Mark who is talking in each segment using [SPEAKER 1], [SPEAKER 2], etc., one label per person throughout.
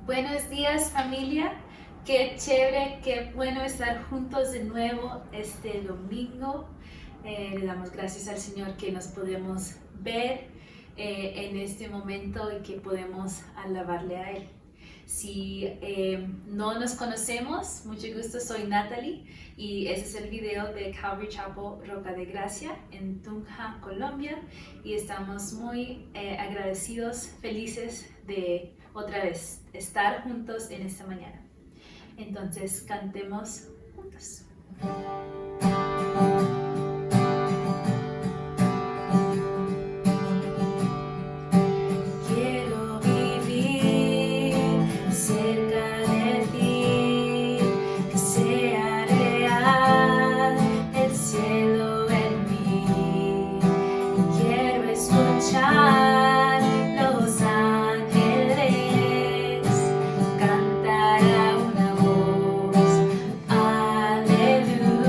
[SPEAKER 1] Buenos días, familia. Qué chévere, qué bueno estar juntos de nuevo este domingo. Le damos gracias al Señor que nos podemos ver en este momento y que podemos alabarle a Él. Si no nos conocemos, mucho gusto, soy Natalie y ese es el video de Calvary Chapel Roca de Gracia en Tunja, Colombia, y estamos muy agradecidos, felices de otra vez estar juntos en esta mañana. Entonces cantemos juntos. Quiero vivir cerca de ti, que sea real el cielo en mí. Quiero escuchar los ángeles cantar a una voz, aleluya.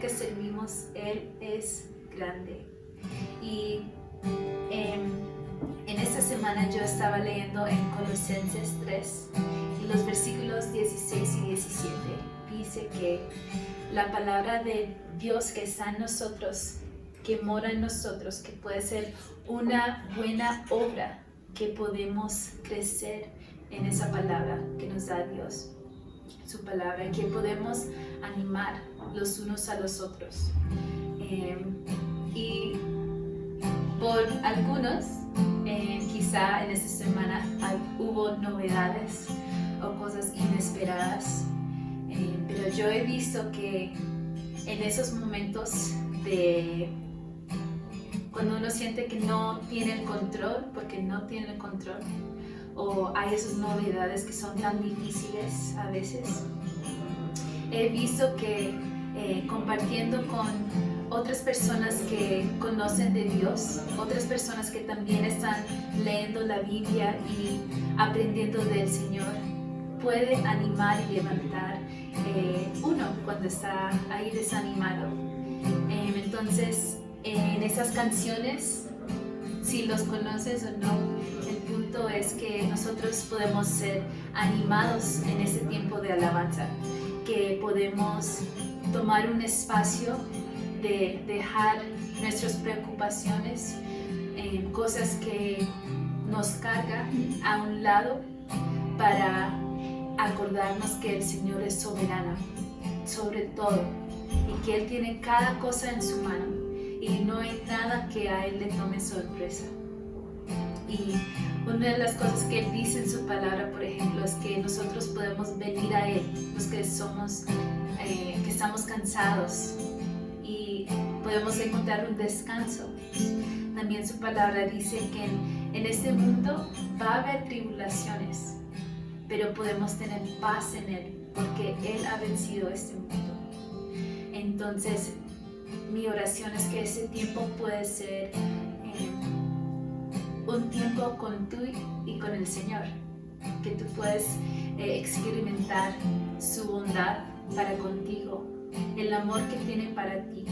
[SPEAKER 1] que servimos, Él es grande. Y en esta semana yo estaba leyendo en Colosenses 3 y los versículos 16 y 17 dice que la palabra de Dios que está en nosotros, que mora en nosotros, que puede ser una buena obra, que podemos crecer en esa palabra que nos da Dios, su palabra, que podemos animar los unos a los otros. Y por algunos, quizá en esta semana hubo novedades o cosas inesperadas, pero yo he visto que en esos momentos de cuando uno siente que no tiene el control, porque no tiene el control, o hay esas novedades que son tan difíciles a veces, he visto que compartiendo con otras personas que conocen de Dios, otras personas que también están leyendo la Biblia y aprendiendo del Señor, puede animar y levantar uno cuando está ahí desanimado. Entonces, en esas canciones, si los conoces o no, el punto es que nosotros podemos ser animados en ese tiempo de alabanza, que podemos tomar un espacio de dejar nuestras preocupaciones, cosas que nos cargan a un lado, para acordarnos que el Señor es soberano sobre todo y que Él tiene cada cosa en su mano y no hay nada que a Él le tome sorpresa. Y una de las cosas que Él dice en su palabra, por ejemplo, es que nosotros podemos venir a Él, los que estamos cansados, y podemos encontrar un descanso. También su palabra dice que en este mundo va a haber tribulaciones, pero podemos tener paz en Él, porque Él ha vencido este mundo. Entonces, mi oración es que ese tiempo puede ser un tiempo con tú y con el Señor, que tú puedes experimentar su bondad para contigo, el amor que tiene para ti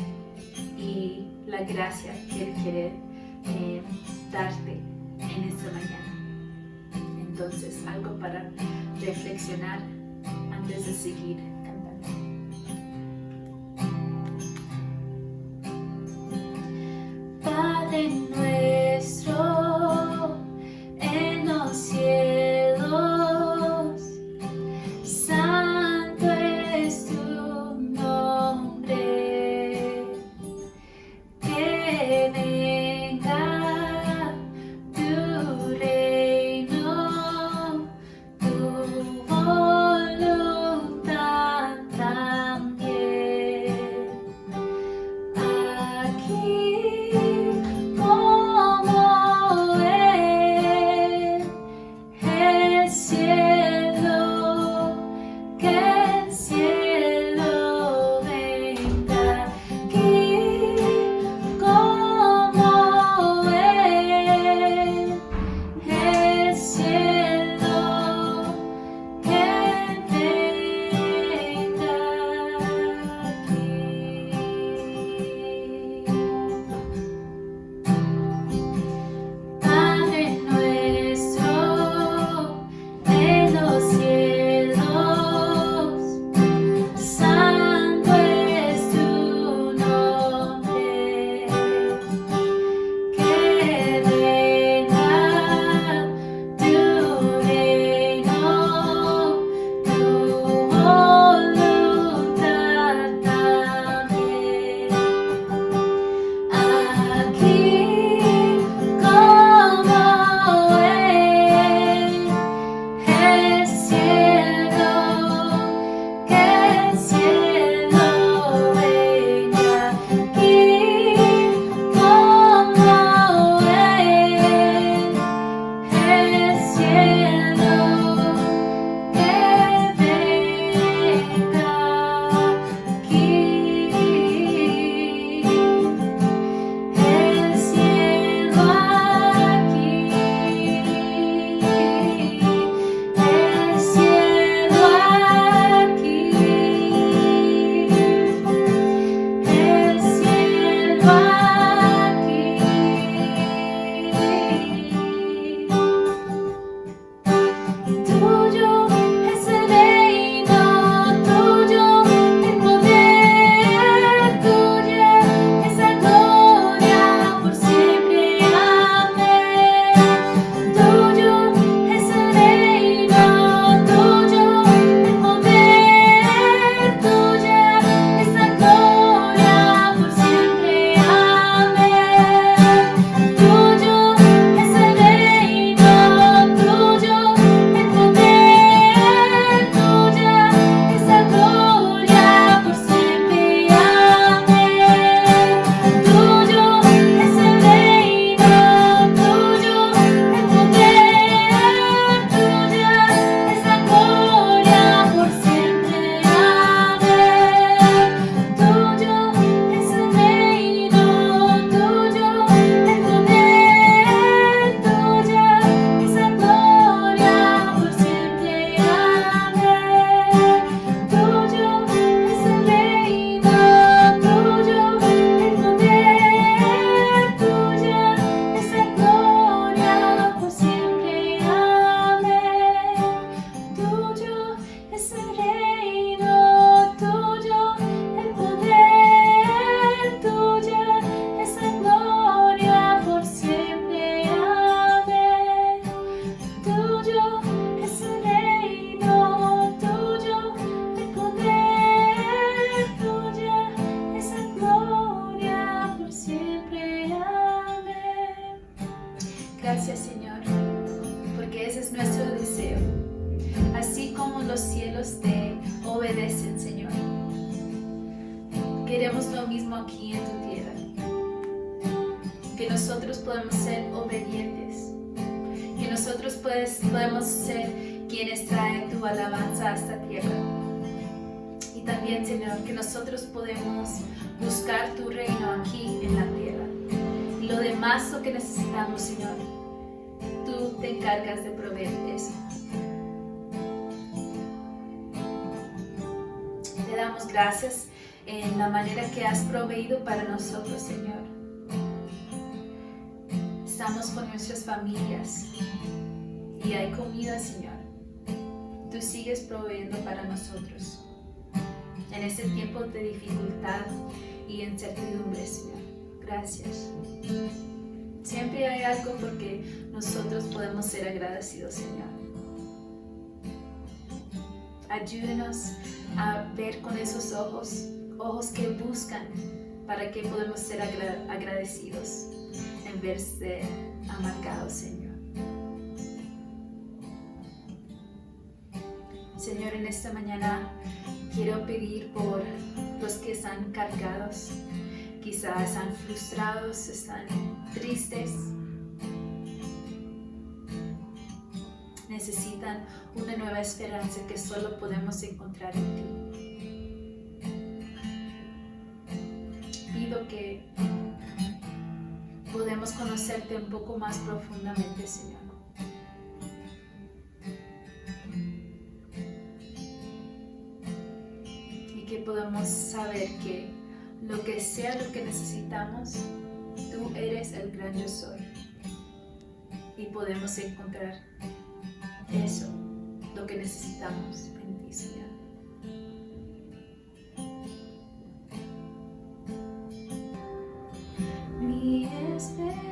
[SPEAKER 1] y la gracia que Él quiere darte en esta mañana. Entonces, algo para reflexionar antes de seguir cantando. Padre nuestro en los cielos, santo es tu nombre, que venga tu reino, tu voluntad queremos lo mismo aquí en tu tierra. Que nosotros podemos ser obedientes. Que nosotros podemos ser quienes traen tu alabanza a esta tierra. Y también, Señor, que nosotros podemos buscar tu reino aquí en la tierra. Y lo demás, lo que necesitamos, Señor, tú te encargas de proveer eso. Te damos gracias en la manera que has proveído para nosotros, Señor. Estamos con nuestras familias y hay comida, Señor. Tú sigues proveyendo para nosotros en este tiempo de dificultad y incertidumbre, Señor. Gracias. Siempre hay algo porque nosotros podemos ser agradecidos, Señor. Ayúdenos a ver con esos ojos que buscan, para que podamos ser agradecidos en vez de amargados, Señor. Señor, en esta mañana quiero pedir por los que están cargados, quizás están frustrados, están tristes, necesitan una nueva esperanza que solo podemos encontrar en ti. Pido que podamos conocerte un poco más profundamente, Señor. Y que podamos saber que lo que sea lo que necesitamos, tú eres el gran yo soy. Y podemos encontrar eso, lo que necesitamos en ti, Señor. Mi esperanza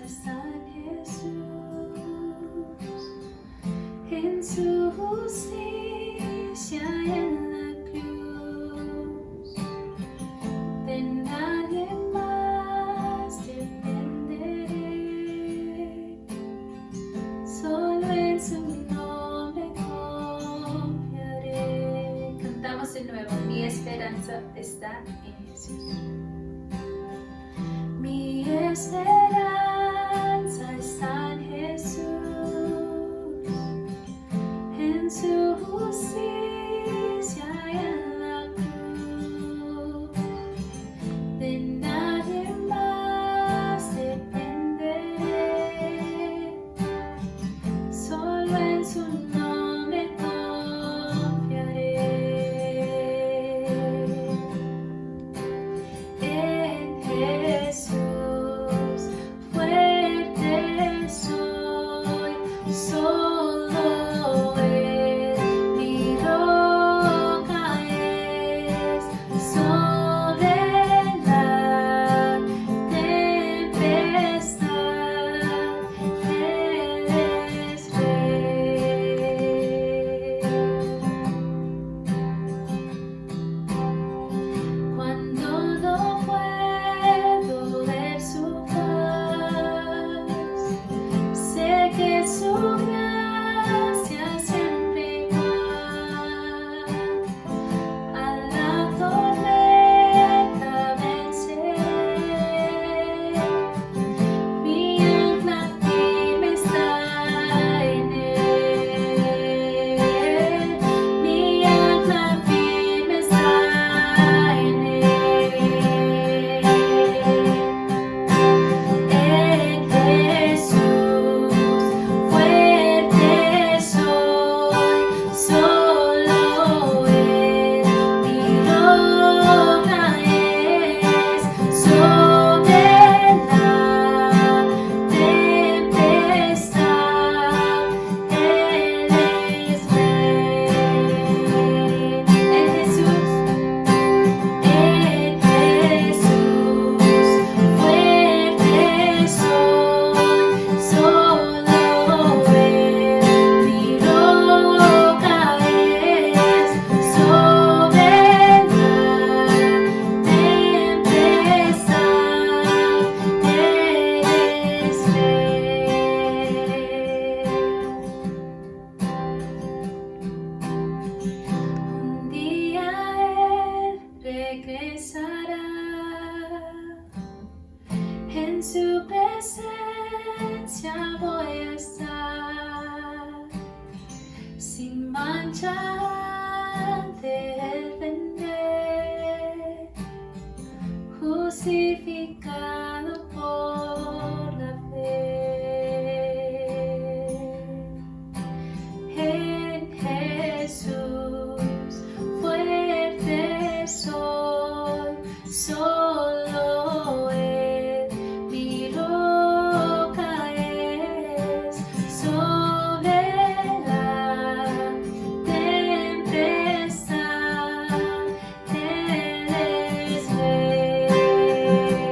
[SPEAKER 1] está en Jesús, en su justicia y en la cruz. De nadie más dependeré, solo en su nombre confiaré. Cantamos de nuevo, mi esperanza está en Jesús. Mi esperanza está en Jesús, en su justicia y en la cruz. De nadie más dependeré, solo en su nombre confiaré. En Jesús lucha defender, justificado por la fe en Jesús, fuerte soy, solo Él mi roca es, sobre la tempestad Él es rey.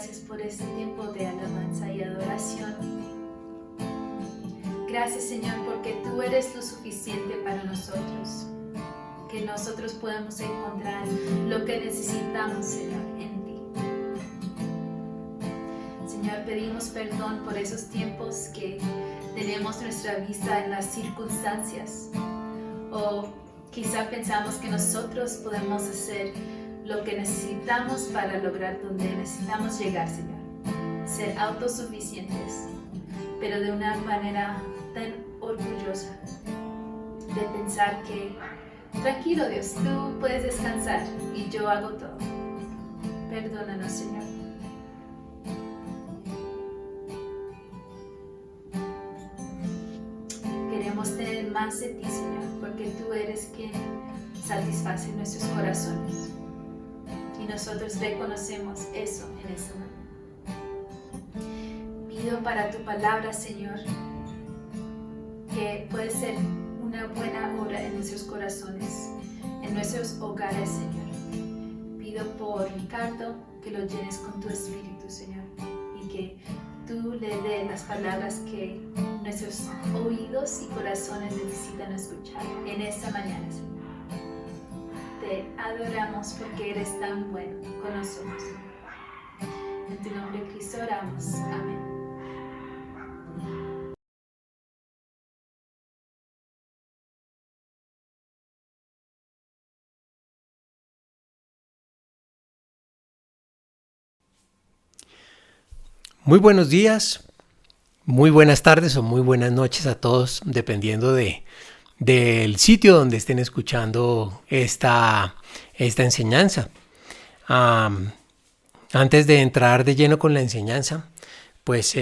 [SPEAKER 1] gracias por este tiempo de alabanza y adoración. Gracias, Señor, porque tú eres lo suficiente para nosotros, que nosotros podemos encontrar lo que necesitamos, Señor, en ti. Señor, pedimos perdón por esos tiempos que tenemos nuestra vista en las circunstancias, o quizá pensamos que nosotros podemos hacer lo que necesitamos para lograr donde necesitamos llegar, Señor. Ser autosuficientes, pero de una manera tan orgullosa de pensar que, tranquilo Dios, tú puedes descansar y yo hago todo. Perdónanos, Señor. Queremos tener más de ti, Señor, porque tú eres quien satisface nuestros corazones. Y nosotros reconocemos eso en este momento. Pido para tu palabra, Señor, que puede ser una buena obra en nuestros corazones, en nuestros hogares, Señor. Pido por Ricardo que lo llenes con tu espíritu, Señor, y que tú le des las palabras que nuestros oídos y corazones necesitan escuchar en esta mañana, Señor. Te adoramos porque eres tan bueno con nosotros. En tu nombre, Cristo, oramos. Amén.
[SPEAKER 2] Muy buenos días, muy buenas tardes o muy buenas noches a todos, dependiendo del sitio donde estén escuchando esta enseñanza. Antes de entrar de lleno con la enseñanza, pues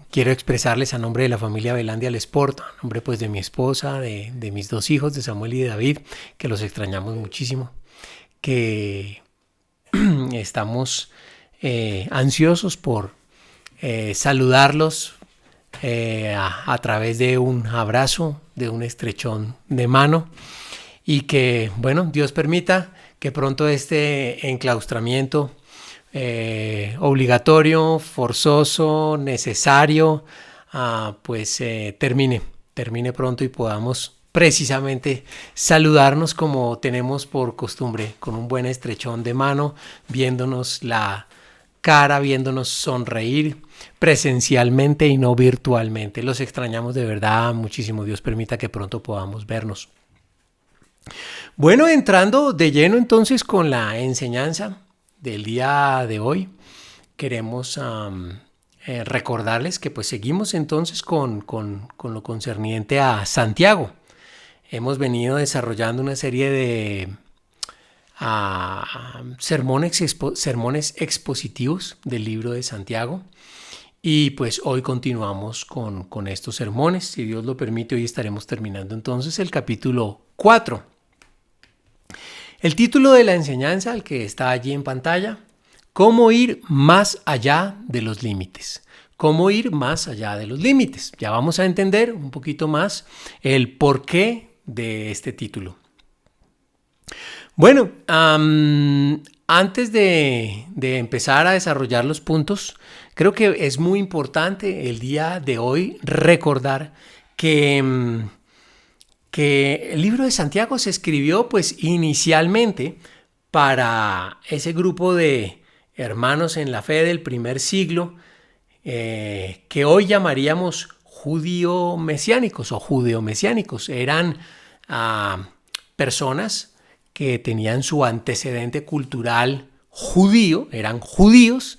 [SPEAKER 2] quiero expresarles a nombre de la familia Velandia Lesport, a nombre pues de mi esposa, de mis dos hijos, de Samuel y de David, que los extrañamos muchísimo, que estamos ansiosos por saludarlos a través de un abrazo, de un estrechón de mano, y que, bueno, Dios permita que pronto este enclaustramiento obligatorio, forzoso, necesario, termine pronto y podamos precisamente saludarnos como tenemos por costumbre, con un buen estrechón de mano, viéndonos la cara, viéndonos sonreír presencialmente y no virtualmente. Los extrañamos de verdad muchísimo. Dios permita que pronto podamos vernos. Bueno, entrando de lleno entonces con la enseñanza del día de hoy, queremos recordarles que pues seguimos entonces con lo concerniente a Santiago. Hemos venido desarrollando una serie de sermones expositivos del libro de Santiago, y pues hoy continuamos con estos sermones. Si Dios lo permite, hoy estaremos terminando entonces el capítulo 4. El título de la enseñanza, el que está allí en pantalla: ¿Cómo ir más allá de los límites? ¿Cómo ir más allá de los límites? Ya vamos a entender un poquito más el porqué de este título. Bueno, antes de empezar a desarrollar los puntos, creo que es muy importante el día de hoy recordar que el libro de Santiago se escribió pues inicialmente para ese grupo de hermanos en la fe del primer siglo, que hoy llamaríamos judío-mesiánicos o judeomesiánicos. Eran personas que tenían su antecedente cultural judío, eran judíos,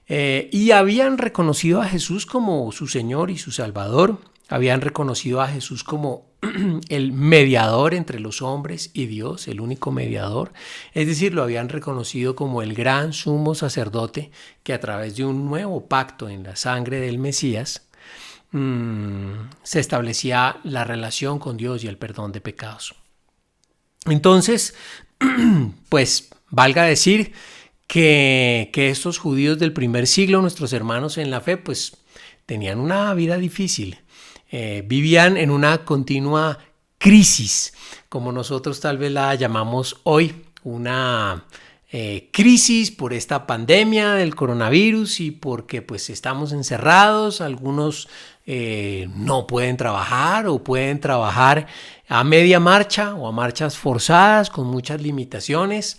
[SPEAKER 2] y habían reconocido a Jesús como su Señor y su Salvador. Habían reconocido a Jesús como el mediador entre los hombres y Dios, el único mediador. Es decir, lo habían reconocido como el gran sumo sacerdote que a través de un nuevo pacto en la sangre del Mesías se establecía la relación con Dios y el perdón de pecados. Entonces, pues valga decir que estos judíos del primer siglo, nuestros hermanos en la fe, pues tenían una vida difícil. Vivían en una continua crisis, como nosotros tal vez la llamamos hoy, una crisis por esta pandemia del coronavirus y porque pues estamos encerrados, algunos no pueden trabajar o pueden trabajar a media marcha o a marchas forzadas con muchas limitaciones.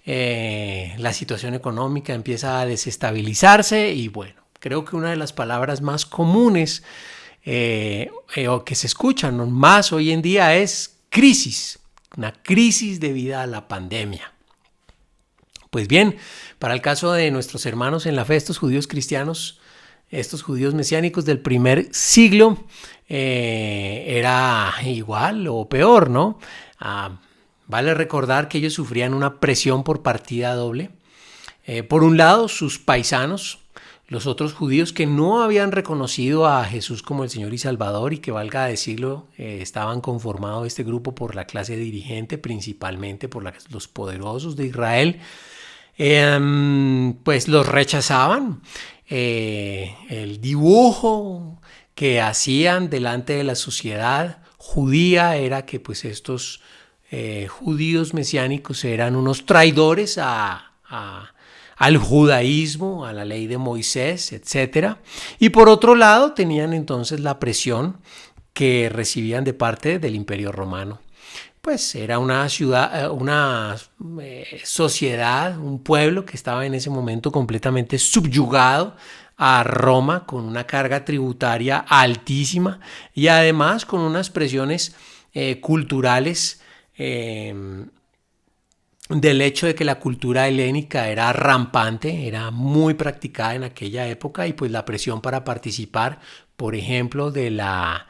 [SPEAKER 2] La situación económica empieza a desestabilizarse y bueno, creo que una de las palabras más comunes o que se escuchan más hoy en día es crisis, una crisis debido a la pandemia. Pues bien, para el caso de nuestros hermanos en la fe, estos judíos cristianos, estos judíos mesiánicos del primer siglo, era igual o peor, ¿no? Vale recordar que ellos sufrían una presión por partida doble. Por un lado, sus paisanos, los otros judíos que no habían reconocido a Jesús como el Señor y Salvador y que, valga decirlo, estaban conformados este grupo por la clase dirigente, principalmente por los poderosos de Israel, pues los rechazaban. El dibujo que hacían delante de la sociedad judía era que pues estos judíos mesiánicos eran unos traidores al judaísmo, a la ley de Moisés, etc. Y por otro lado tenían entonces la presión que recibían de parte del Imperio Romano. Pues era una ciudad, una sociedad, un pueblo que estaba en ese momento completamente subyugado a Roma con una carga tributaria altísima y además con unas presiones culturales del hecho de que la cultura helénica era rampante, era muy practicada en aquella época y pues la presión para participar, por ejemplo, de la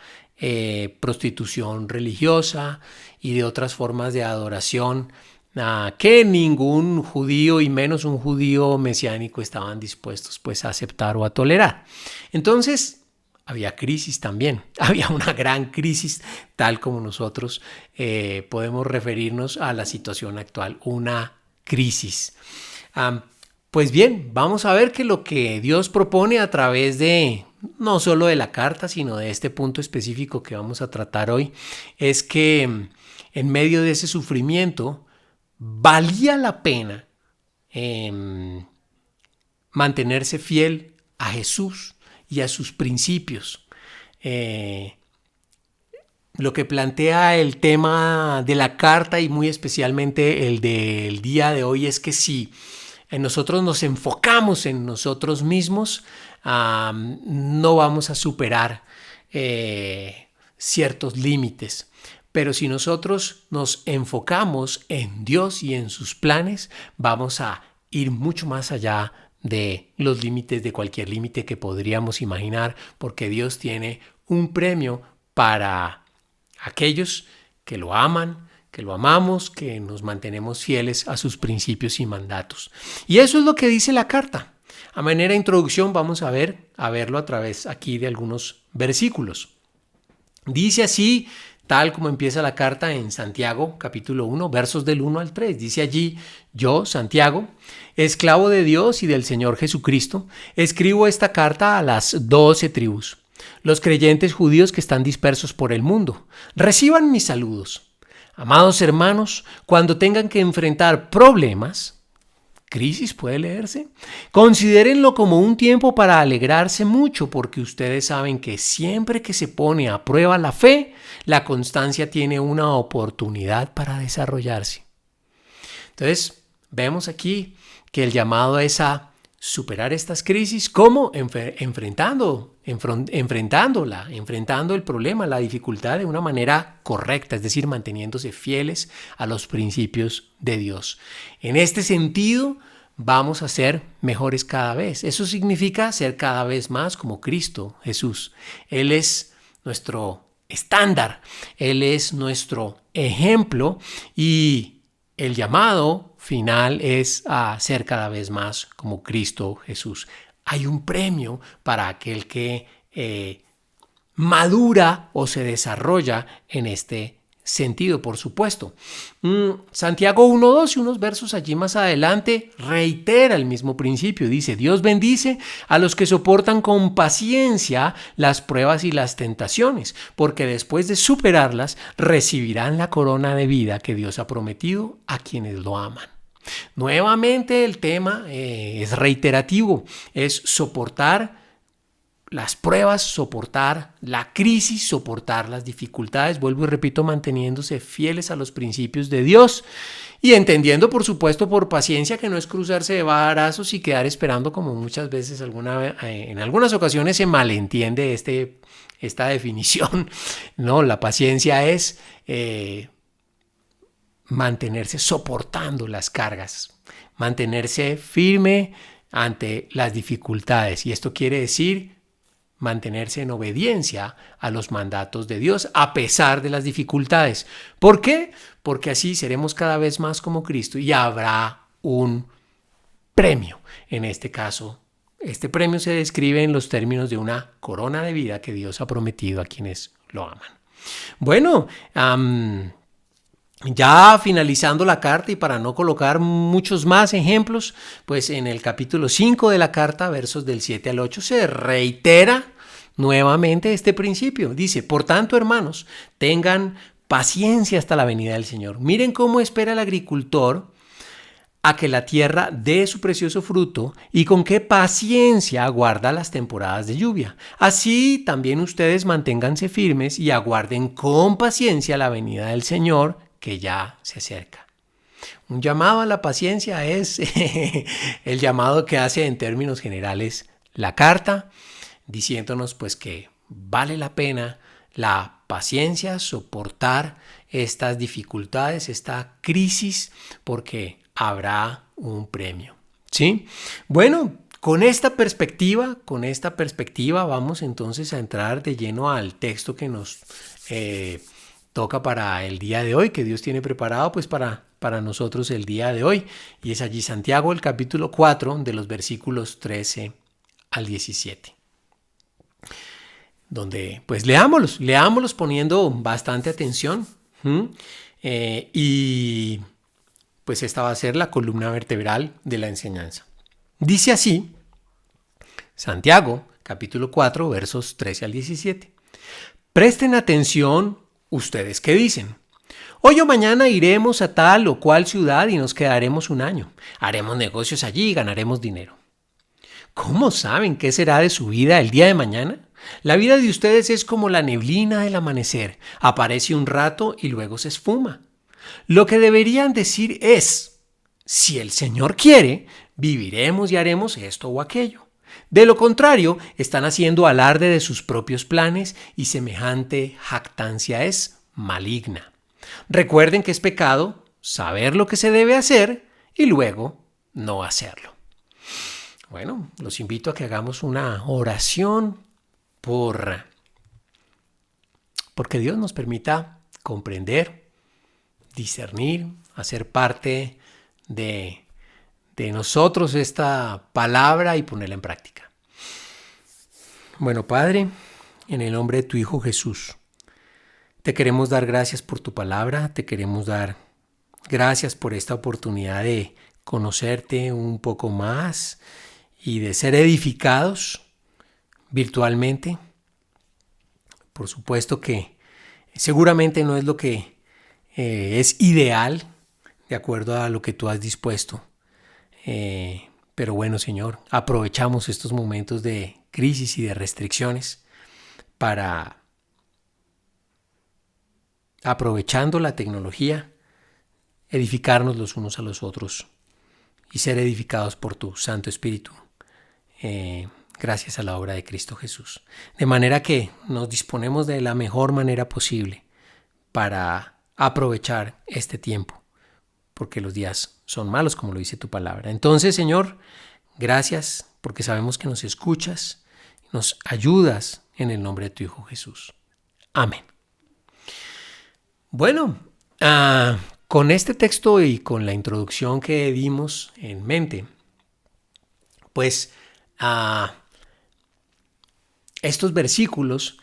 [SPEAKER 2] prostitución religiosa y de otras formas de adoración que ningún judío y menos un judío mesiánico estaban dispuestos pues a aceptar o a tolerar. Entonces había crisis también, había una gran crisis tal como nosotros podemos referirnos a la situación actual, una crisis. Pues bien, vamos a ver que lo que Dios propone a través de no solo de la carta, sino de este punto específico que vamos a tratar hoy, es que en medio de ese sufrimiento valía la pena mantenerse fiel a Jesús y a sus principios. Lo que plantea el tema de la carta y muy especialmente el del día de hoy es que si nosotros nos enfocamos en nosotros mismos, no vamos a superar ciertos límites. Pero si nosotros nos enfocamos en Dios y en sus planes, vamos a ir mucho más allá de los límites, de cualquier límite que podríamos imaginar, porque Dios tiene un premio para aquellos que lo aman, que lo amamos, que nos mantenemos fieles a sus principios y mandatos. Y eso es lo que dice la carta. A manera de introducción vamos a verlo a través aquí de algunos versículos. Dice así, tal como empieza la carta en Santiago, capítulo 1, versos del 1 al 3. Dice allí, yo, Santiago, esclavo de Dios y del Señor Jesucristo, escribo esta carta a las 12 tribus, los creyentes judíos que están dispersos por el mundo. Reciban mis saludos. Amados hermanos, cuando tengan que enfrentar problemas, crisis puede leerse, considérenlo como un tiempo para alegrarse mucho, porque ustedes saben que siempre que se pone a prueba la fe, la constancia tiene una oportunidad para desarrollarse. Entonces, vemos aquí que el llamado es a superar estas crisis, ¿cómo? Enfrentando el problema, la dificultad de una manera correcta, es decir, manteniéndose fieles a los principios de Dios. En este sentido, vamos a ser mejores cada vez. Eso significa ser cada vez más como Cristo Jesús. Él es nuestro estándar, Él es nuestro ejemplo y el llamado final es a ser cada vez más como Cristo Jesús. Hay un premio para aquel que madura o se desarrolla en este sentido, por supuesto. Santiago 1:2 y unos versos allí más adelante reitera el mismo principio. Dice, Dios bendice a los que soportan con paciencia las pruebas y las tentaciones, porque después de superarlas recibirán la corona de vida que Dios ha prometido a quienes lo aman. Nuevamente el tema es reiterativo, es soportar las pruebas, soportar la crisis, soportar las dificultades, vuelvo y repito, manteniéndose fieles a los principios de Dios y entendiendo, por supuesto, por paciencia que no es cruzarse de brazos y quedar esperando, como muchas veces en algunas ocasiones se malentiende esta definición. No, la paciencia es mantenerse soportando las cargas, mantenerse firme ante las dificultades, y esto quiere decir mantenerse en obediencia a los mandatos de Dios a pesar de las dificultades. ¿Por qué? Porque así seremos cada vez más como Cristo y habrá un premio. En este caso, este premio se describe en los términos de una corona de vida que Dios ha prometido a quienes lo aman. Bueno, ya finalizando la carta y para no colocar muchos más ejemplos, pues en el capítulo 5 de la carta, versos del 7 al 8, se reitera nuevamente este principio. Dice, por tanto, hermanos, tengan paciencia hasta la venida del Señor. Miren cómo espera el agricultor a que la tierra dé su precioso fruto y con qué paciencia aguarda las temporadas de lluvia. Así también ustedes manténganse firmes y aguarden con paciencia la venida del Señor, que ya se acerca. Un llamado a la paciencia es el llamado que hace en términos generales la carta, diciéndonos pues que vale la pena la paciencia, soportar estas dificultades, esta crisis, porque habrá un premio. ¿Sí? Bueno, con esta perspectiva vamos entonces a entrar de lleno al texto que nos toca para el día de hoy, que Dios tiene preparado pues para nosotros el día de hoy, y es allí Santiago, el capítulo 4, de los versículos 13 al 17. Donde pues leámoslos poniendo bastante atención, y pues esta va a ser la columna vertebral de la enseñanza. Dice así, Santiago, capítulo 4, versos 13 al 17. Presten atención ustedes qué dicen. Hoy o mañana iremos a tal o cual ciudad y nos quedaremos un año. Haremos negocios allí y ganaremos dinero. ¿Cómo saben qué será de su vida el día de mañana? La vida de ustedes es como la neblina del amanecer. Aparece un rato y luego se esfuma. Lo que deberían decir es, si el Señor quiere, viviremos y haremos esto o aquello. De lo contrario, están haciendo alarde de sus propios planes y semejante jactancia es maligna. Recuerden que es pecado saber lo que se debe hacer y luego no hacerlo. Bueno, los invito a que hagamos una oración porque Dios nos permita comprender, discernir, hacer parte de nosotros esta palabra y ponerla en práctica. Bueno, Padre, en el nombre de tu Hijo Jesús, te queremos dar gracias por tu palabra, te queremos dar gracias por esta oportunidad de conocerte un poco más y de ser edificados virtualmente. Por supuesto que seguramente no es lo que es ideal de acuerdo a lo que tú has dispuesto. Pero bueno, Señor, aprovechamos estos momentos de crisis y de restricciones para, aprovechando la tecnología, edificarnos los unos a los otros y ser edificados por tu Santo Espíritu, gracias a la obra de Cristo Jesús. De manera que nos disponemos de la mejor manera posible para aprovechar este tiempo, porque los días son malos, como lo dice tu palabra. Entonces, Señor, gracias porque sabemos que nos escuchas, nos ayudas en el nombre de tu Hijo Jesús. Amén. Bueno, con este texto y con la introducción que dimos en mente, pues estos versículos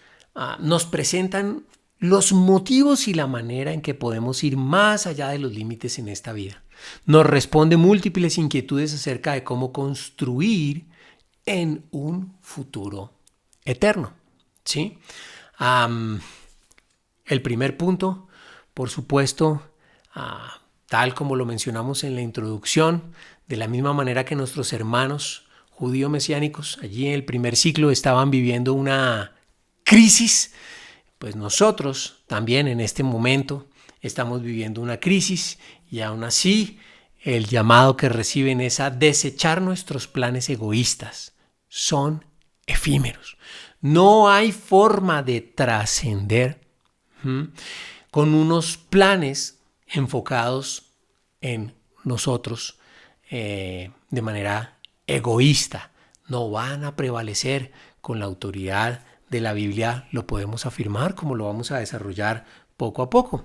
[SPEAKER 2] nos presentan los motivos y la manera en que podemos ir más allá de los límites en esta vida. Nos responde múltiples inquietudes acerca de cómo construir en un futuro eterno. ¿Sí? El primer punto, por supuesto, tal como lo mencionamos en la introducción, de la misma manera que nuestros hermanos judíos mesiánicos allí en el primer siglo estaban viviendo una crisis, pues nosotros también en este momento estamos viviendo una crisis y aún así el llamado que reciben es a desechar nuestros planes egoístas. Son efímeros. No hay forma de trascender con unos planes enfocados en nosotros de manera egoísta. No van a prevalecer con la autoridad de la Biblia, lo podemos afirmar, como lo vamos a desarrollar poco a poco.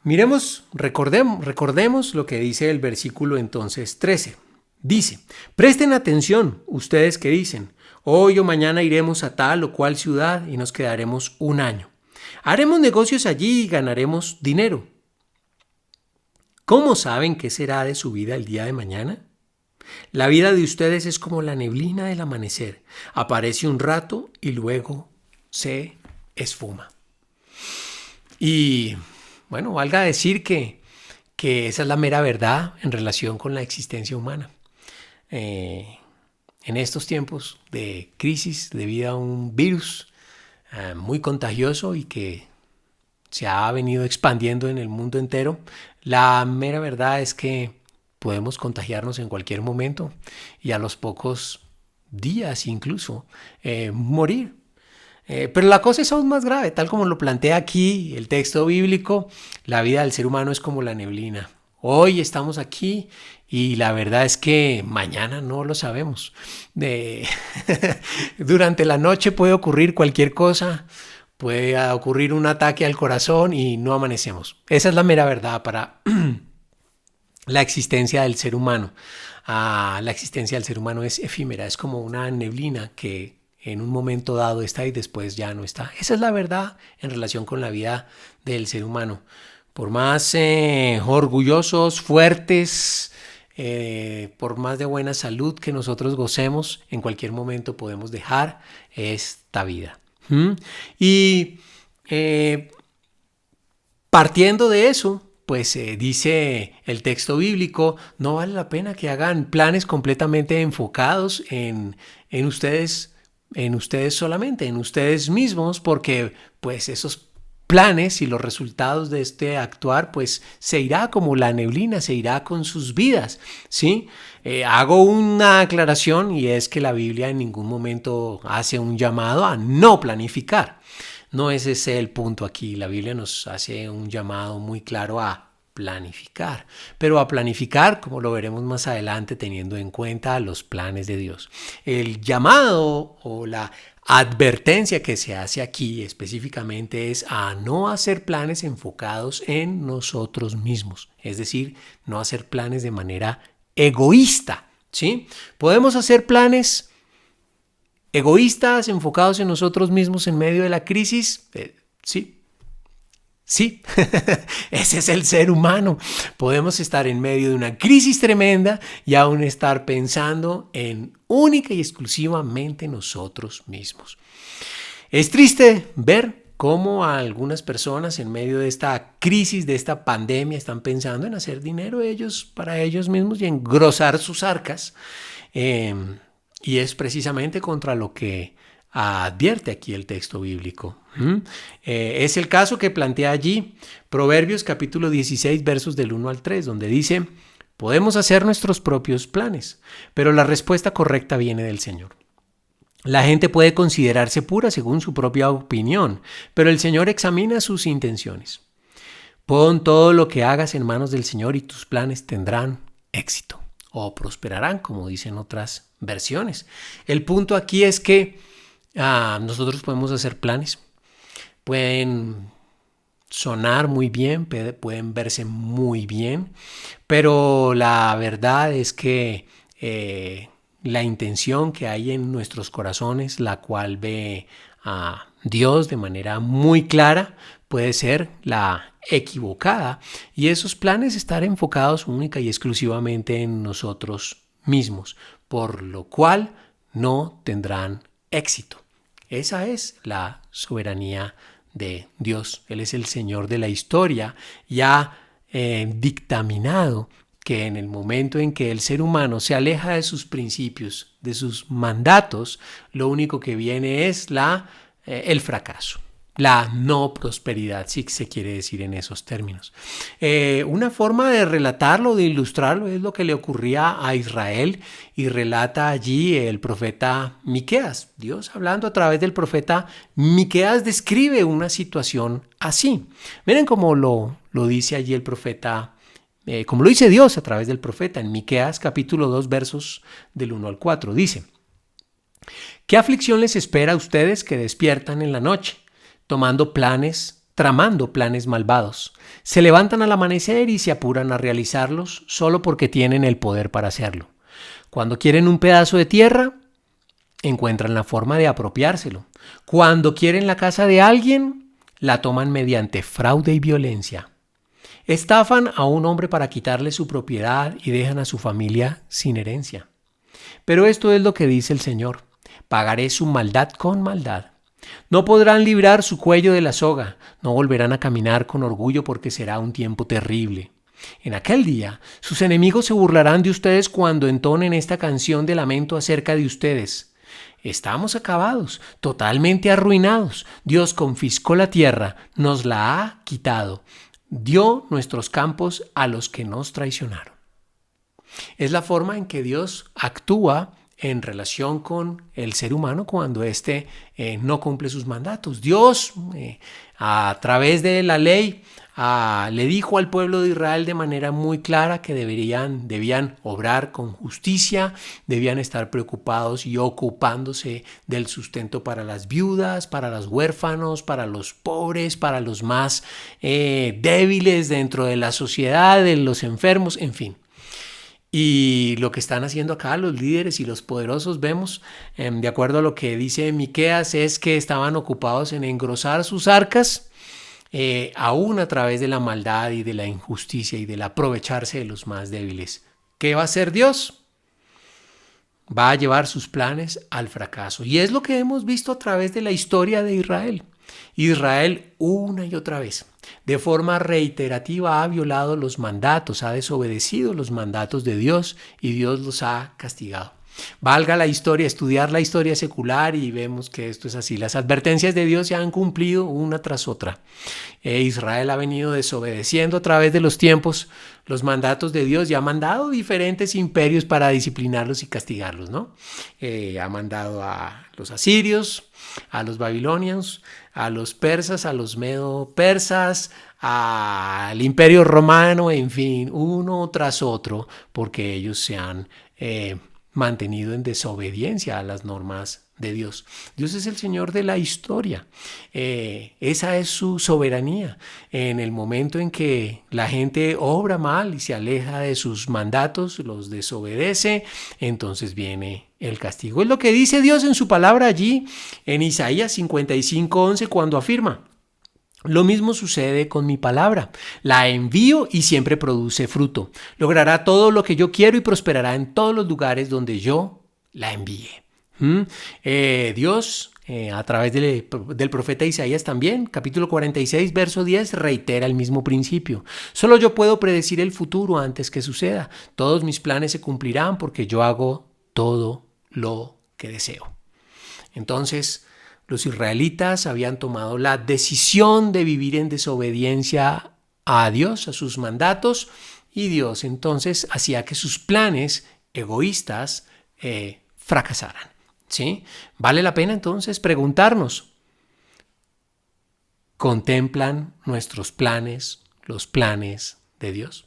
[SPEAKER 2] Miremos, recordemos lo que dice el versículo entonces 13. Dice, presten atención ustedes que dicen, hoy o mañana iremos a tal o cual ciudad y nos quedaremos un año. Haremos negocios allí y ganaremos dinero. ¿Cómo saben qué será de su vida el día de mañana? La vida de ustedes es como la neblina del amanecer. Aparece un rato y luego se esfuma. Y bueno, valga decir que esa es la mera verdad en relación con la existencia humana. En estos tiempos de crisis debido a un virus muy contagioso y que se ha venido expandiendo en el mundo entero, la mera verdad es que podemos contagiarnos en cualquier momento y a los pocos días incluso morir. Pero la cosa es aún más grave, tal como lo plantea aquí el texto bíblico, la vida del ser humano es como la neblina. Hoy estamos aquí y la verdad es que mañana no lo sabemos. Durante la noche puede ocurrir cualquier cosa, puede ocurrir un ataque al corazón y no amanecemos. Esa es la mera verdad para la existencia del ser humano. La existencia del ser humano es efímera, es como una neblina que en un momento dado está y después ya no está. Esa es la verdad en relación con la vida del ser humano. Por más orgullosos, fuertes, por más de buena salud que nosotros gocemos, en cualquier momento podemos dejar esta vida. Y partiendo de eso, pues dice el texto bíblico, no vale la pena que hagan planes completamente enfocados en ustedes solamente, en ustedes mismos, porque pues esos planes y los resultados de este actuar pues se irá como la neblina, se irá con sus vidas, ¿sí? Hago una aclaración y es que la Biblia en ningún momento hace un llamado a no planificar. No es ese el punto aquí. La Biblia nos hace un llamado muy claro a planificar, pero a planificar, como lo veremos más adelante, teniendo en cuenta los planes de Dios. El llamado o la advertencia que se hace aquí específicamente es a no hacer planes enfocados en nosotros mismos, es decir, no hacer planes de manera egoísta, ¿sí? Podemos hacer planes egoístas enfocados en nosotros mismos en medio de la crisis, sí. Sí, ese es el ser humano. Podemos estar en medio de una crisis tremenda y aún estar pensando en única y exclusivamente nosotros mismos. Es triste ver cómo algunas personas en medio de esta crisis, de esta pandemia, están pensando en hacer dinero ellos para ellos mismos y engrosar sus arcas. Y es precisamente contra lo que advierte aquí el texto bíblico. Es el caso que plantea allí Proverbios capítulo 16 versos del 1 al 3, donde dice, podemos hacer nuestros propios planes, pero la respuesta correcta viene del Señor. La gente puede considerarse pura según su propia opinión, pero el Señor examina sus intenciones. Pon todo lo que hagas en manos del Señor y tus planes tendrán éxito o prosperarán, como dicen otras versiones. El punto aquí es que nosotros podemos hacer planes, pueden sonar muy bien, pueden verse muy bien, pero la verdad es que la intención que hay en nuestros corazones, la cual ve a Dios de manera muy clara, puede ser la equivocada y esos planes estar enfocados única y exclusivamente en nosotros mismos, por lo cual no tendrán éxito. Esa es la soberanía de Dios. Él es el Señor de la historia y ha dictaminado que en el momento en que el ser humano se aleja de sus principios, de sus mandatos, lo único que viene es el fracaso, la no prosperidad, si se quiere decir en esos términos. Una forma de relatarlo, de ilustrarlo, es lo que le ocurría a Israel y relata allí el profeta Miqueas. Dios, hablando a través del profeta Miqueas, describe una situación así. Miren cómo lo dice allí el profeta, como lo dice Dios a través del profeta en Miqueas capítulo 2 versos del 1 al 4. Dice: ¿Qué aflicción les espera a ustedes que despiertan en la noche, tramando planes malvados? Se levantan al amanecer y se apuran a realizarlos solo porque tienen el poder para hacerlo. Cuando quieren un pedazo de tierra, encuentran la forma de apropiárselo. Cuando quieren la casa de alguien, la toman mediante fraude y violencia. Estafan a un hombre para quitarle su propiedad y dejan a su familia sin herencia. Pero esto es lo que dice el Señor: pagaré su maldad con maldad. No podrán librar su cuello de la soga, no volverán a caminar con orgullo porque será un tiempo terrible. En aquel día, sus enemigos se burlarán de ustedes cuando entonen esta canción de lamento acerca de ustedes. Estamos acabados, totalmente arruinados. Dios confiscó la tierra, nos la ha quitado. Dio nuestros campos a los que nos traicionaron. Es la forma en que Dios actúa en relación con el ser humano cuando éste no cumple sus mandatos. Dios, a través de la ley, le dijo al pueblo de Israel de manera muy clara que debían obrar con justicia, debían estar preocupados y ocupándose del sustento para las viudas, para los huérfanos, para los pobres, para los más débiles dentro de la sociedad, de los enfermos, en fin. Y lo que están haciendo acá los líderes y los poderosos, vemos, de acuerdo a lo que dice Miqueas, es que estaban ocupados en engrosar sus arcas, aún a través de la maldad y de la injusticia y del aprovecharse de los más débiles. ¿Qué va a hacer Dios? Va a llevar sus planes al fracaso. Y es lo que hemos visto a través de la historia de Israel. Israel una y otra vez, de forma reiterativa, ha violado los mandatos, ha desobedecido los mandatos de Dios y Dios los ha castigado. Valga la historia, estudiar la historia secular y vemos que esto es así. Las advertencias de Dios se han cumplido una tras otra. Israel ha venido desobedeciendo a través de los tiempos los mandatos de Dios y ha mandado diferentes imperios para disciplinarlos y castigarlos, ¿no? Ha mandado a los asirios, a los babilonios, a los persas, a los medo-persas, al imperio romano, en fin, uno tras otro, porque ellos se han mantenido en desobediencia a las normas de Dios. Dios es el Señor de la historia. Esa es su soberanía. En el momento en que la gente obra mal y se aleja de sus mandatos, los desobedece, entonces viene el castigo. Es lo que dice Dios en su palabra allí en Isaías 55:11 cuando afirma: lo mismo sucede con mi palabra. La envío y siempre produce fruto. Logrará todo lo que yo quiero y prosperará en todos los lugares donde yo la envíe. Dios, a través del profeta Isaías también, capítulo 46, verso 10, reitera el mismo principio. Solo yo puedo predecir el futuro antes que suceda. Todos mis planes se cumplirán porque yo hago todo lo que deseo. Entonces, los israelitas habían tomado la decisión de vivir en desobediencia a Dios, a sus mandatos, y Dios entonces hacía que sus planes egoístas fracasaran. ¿Sí? Vale la pena entonces preguntarnos: ¿contemplan nuestros planes los planes de Dios?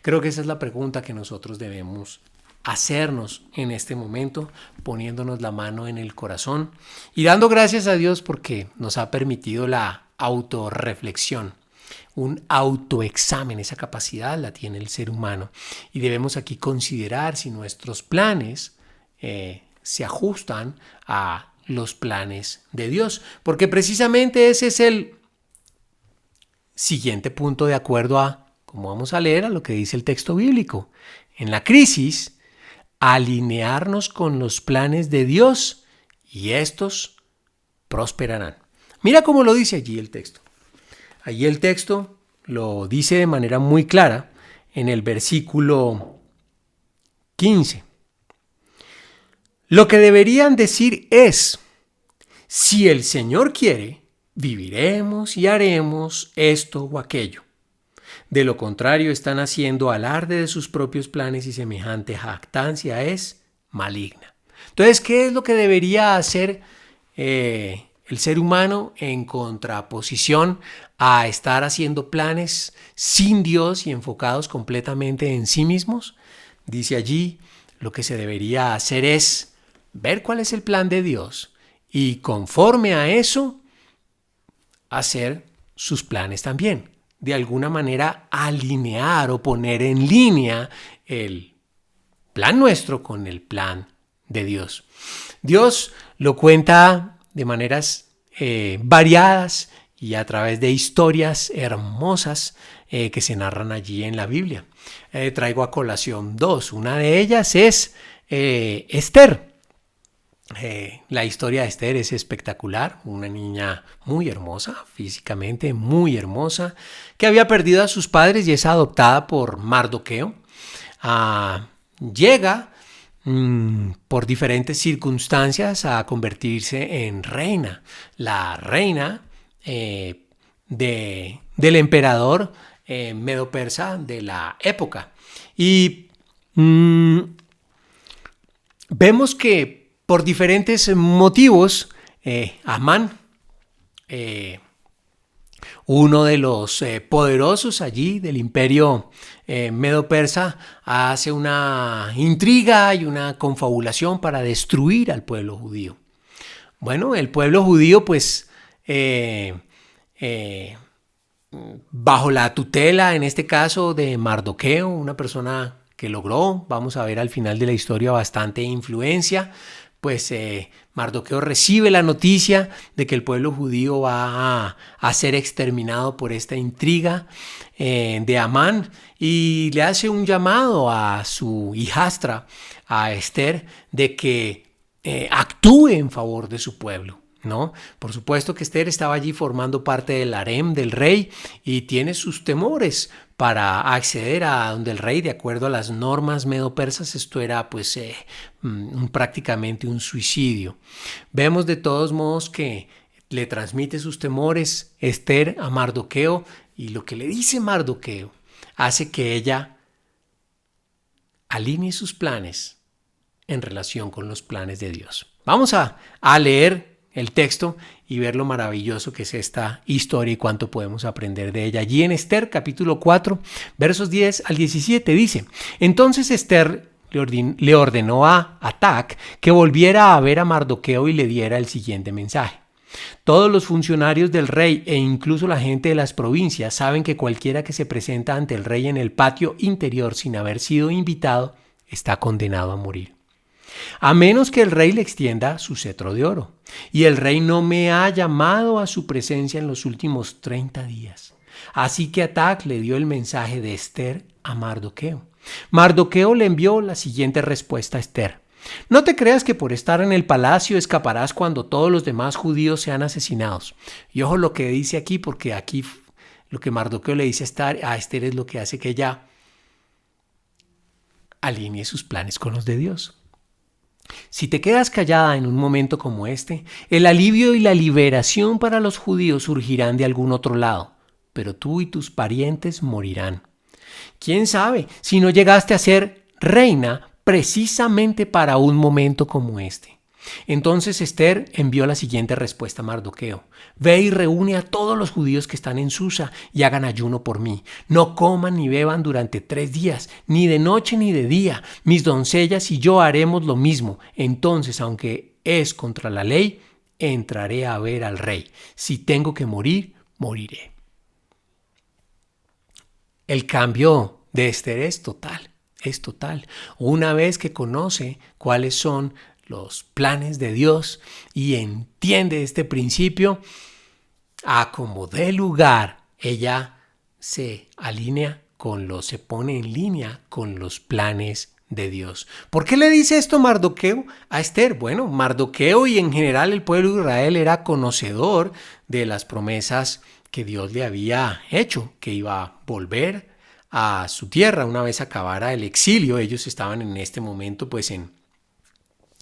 [SPEAKER 2] Creo que esa es la pregunta que nosotros debemos hacernos en este momento, poniéndonos la mano en el corazón y dando gracias a Dios porque nos ha permitido la autorreflexión, un autoexamen. Esa capacidad la tiene el ser humano y debemos aquí considerar si nuestros planes se ajustan a los planes de Dios, porque precisamente ese es el siguiente punto de acuerdo a, como vamos a leer, a lo que dice el texto bíblico. En la crisis, alinearnos con los planes de Dios y estos prosperarán. Mira cómo lo dice allí el texto. Allí el texto lo dice de manera muy clara en el versículo 15. Lo que deberían decir es: si el Señor quiere, viviremos y haremos esto o aquello. De lo contrario, están haciendo alarde de sus propios planes y semejante jactancia es maligna. Entonces, ¿qué es lo que debería hacer el ser humano en contraposición a estar haciendo planes sin Dios y enfocados completamente en sí mismos? Dice allí, lo que se debería hacer es ver cuál es el plan de Dios y conforme a eso, hacer sus planes también. De alguna manera alinear o poner en línea el plan nuestro con el plan de Dios. Dios lo cuenta de maneras variadas y a través de historias hermosas que se narran allí en la Biblia. Traigo a colación dos. Una de ellas es Esther. La historia de Esther es espectacular, una niña muy hermosa, físicamente muy hermosa, que había perdido a sus padres y es adoptada por Mardoqueo. Llega por diferentes circunstancias a convertirse en reina, la reina del emperador medo-persa de la época. Y vemos que por diferentes motivos, Amán, uno de los poderosos allí del imperio medo-persa, hace una intriga y una confabulación para destruir al pueblo judío. Bueno, el pueblo judío, pues, bajo la tutela, en este caso, de Mardoqueo, una persona que logró, vamos a ver al final de la historia, bastante influencia, pues Mardoqueo recibe la noticia de que el pueblo judío va a ser exterminado por esta intriga de Amán y le hace un llamado a su hijastra, a Esther, de que actúe en favor de su pueblo, ¿no? Por supuesto que Esther estaba allí formando parte del harem del rey y tiene sus temores para acceder a donde el rey, de acuerdo a las normas medo-persas. Esto era pues prácticamente un suicidio. Vemos de todos modos que le transmite sus temores Esther a Mardoqueo y lo que le dice Mardoqueo hace que ella alinee sus planes en relación con los planes de Dios. Vamos a leer el texto y ver lo maravilloso que es esta historia y cuánto podemos aprender de ella. Allí en Esther, capítulo 4, versos 10 al 17, dice: Entonces Esther le ordenó a Atac que volviera a ver a Mardoqueo y le diera el siguiente mensaje. Todos los funcionarios del rey e incluso la gente de las provincias saben que cualquiera que se presenta ante el rey en el patio interior sin haber sido invitado está condenado a morir, a menos que el rey le extienda su cetro de oro. Y el rey no me ha llamado a su presencia en los últimos 30 días. Así que Atac le dio el mensaje de Esther a Mardoqueo. Mardoqueo le envió la siguiente respuesta a Esther: No te creas que por estar en el palacio escaparás cuando todos los demás judíos sean asesinados. Y ojo lo que dice aquí, porque aquí lo que Mardoqueo le dice a Esther es lo que hace que ella alinee sus planes con los de Dios. Si te quedas callada en un momento como este, el alivio y la liberación para los judíos surgirán de algún otro lado, pero tú y tus parientes morirán. ¿Quién sabe si no llegaste a ser reina precisamente para un momento como este? Entonces Esther envió la siguiente respuesta a Mardoqueo: Ve y reúne a todos los judíos que están en Susa y hagan ayuno por mí. No coman ni beban durante 3 días, ni de noche ni de día. Mis doncellas y yo haremos lo mismo. Entonces, aunque es contra la ley, entraré a ver al rey. Si tengo que morir, moriré. El cambio de Esther es total. Una vez que conoce cuáles son los planes de Dios y entiende este principio, a como dé lugar, ella se pone en línea con los planes de Dios. ¿Por qué le dice esto Mardoqueo a Esther? Bueno, Mardoqueo y en general el pueblo de Israel era conocedor de las promesas que Dios le había hecho, que iba a volver a su tierra una vez acabara el exilio. Ellos estaban en este momento pues en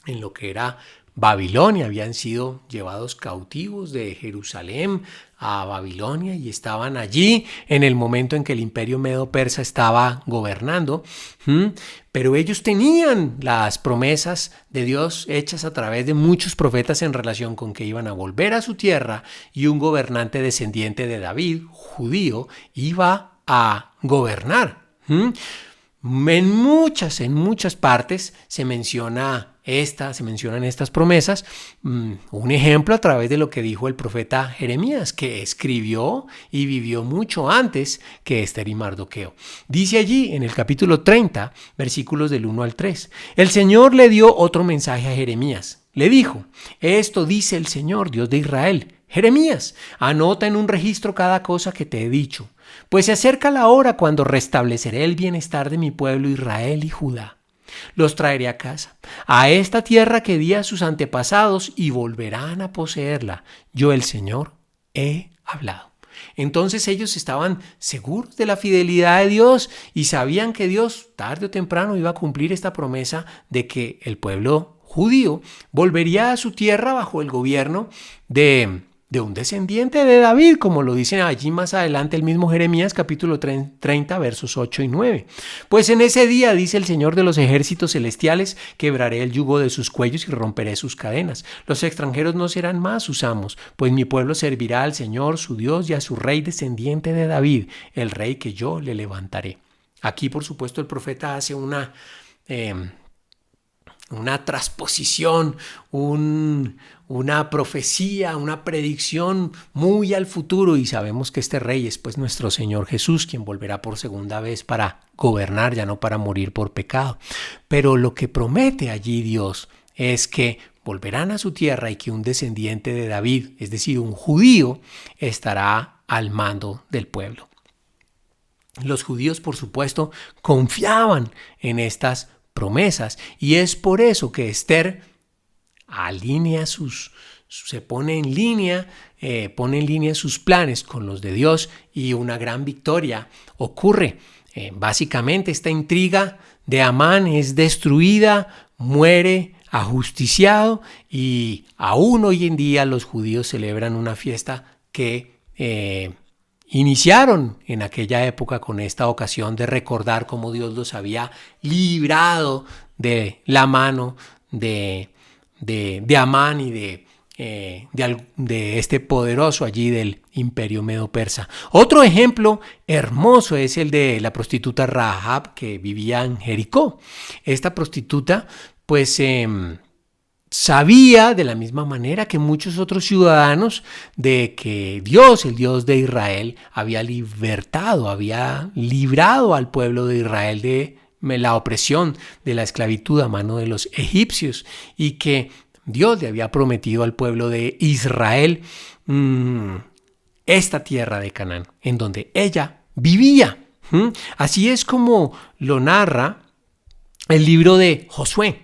[SPEAKER 2] lo que era Babilonia, habían sido llevados cautivos de Jerusalén a Babilonia y estaban allí en el momento en que el imperio medo-persa estaba gobernando, pero ellos tenían las promesas de Dios hechas a través de muchos profetas en relación con que iban a volver a su tierra y un gobernante descendiente de David, judío, iba a gobernar. En muchas partes se mencionan estas promesas. Un ejemplo a través de lo que dijo el profeta Jeremías, que escribió y vivió mucho antes que Ester y Mardoqueo. Dice allí en el capítulo 30, versículos del 1 al 3, el Señor le dio otro mensaje a Jeremías. Le dijo, esto dice el Señor, Dios de Israel. Jeremías, anota en un registro cada cosa que te he dicho, pues se acerca la hora cuando restableceré el bienestar de mi pueblo Israel y Judá. Los traeré a casa, a esta tierra que di a sus antepasados y volverán a poseerla. Yo, el Señor, he hablado. Entonces ellos estaban seguros de la fidelidad de Dios y sabían que Dios tarde o temprano iba a cumplir esta promesa de que el pueblo judío volvería a su tierra bajo el gobierno de un descendiente de David, como lo dice allí más adelante el mismo Jeremías, capítulo 30, versos 8 y 9. Pues en ese día, dice el Señor de los ejércitos celestiales, quebraré el yugo de sus cuellos y romperé sus cadenas. Los extranjeros no serán más sus amos, pues mi pueblo servirá al Señor, su Dios, y a su rey descendiente de David, el rey que yo le levantaré. Aquí, por supuesto, el profeta hace una transposición, una profecía, una predicción muy al futuro, y sabemos que este rey es pues nuestro Señor Jesús, quien volverá por segunda vez para gobernar, ya no para morir por pecado. Pero lo que promete allí Dios es que volverán a su tierra y que un descendiente de David, es decir, un judío, estará al mando del pueblo. Los judíos, por supuesto, confiaban en estas promesas, y es por eso que Ester pone en línea sus planes con los de Dios, y una gran victoria ocurre. Básicamente esta intriga de Amán es destruida, muere ajusticiado, y aún hoy en día los judíos celebran una fiesta que iniciaron en aquella época con esta ocasión de recordar cómo Dios los había librado de la mano de Amán y de este poderoso allí del imperio medo-persa. Otro ejemplo hermoso es el de la prostituta Rahab, que vivía en Jericó. Esta prostituta pues sabía de la misma manera que muchos otros ciudadanos de que Dios, el Dios de Israel, había librado al pueblo de Israel de la opresión de la esclavitud a mano de los egipcios, y que Dios le había prometido al pueblo de Israel esta tierra de Canaán, en donde ella vivía. Así es como lo narra el libro de Josué.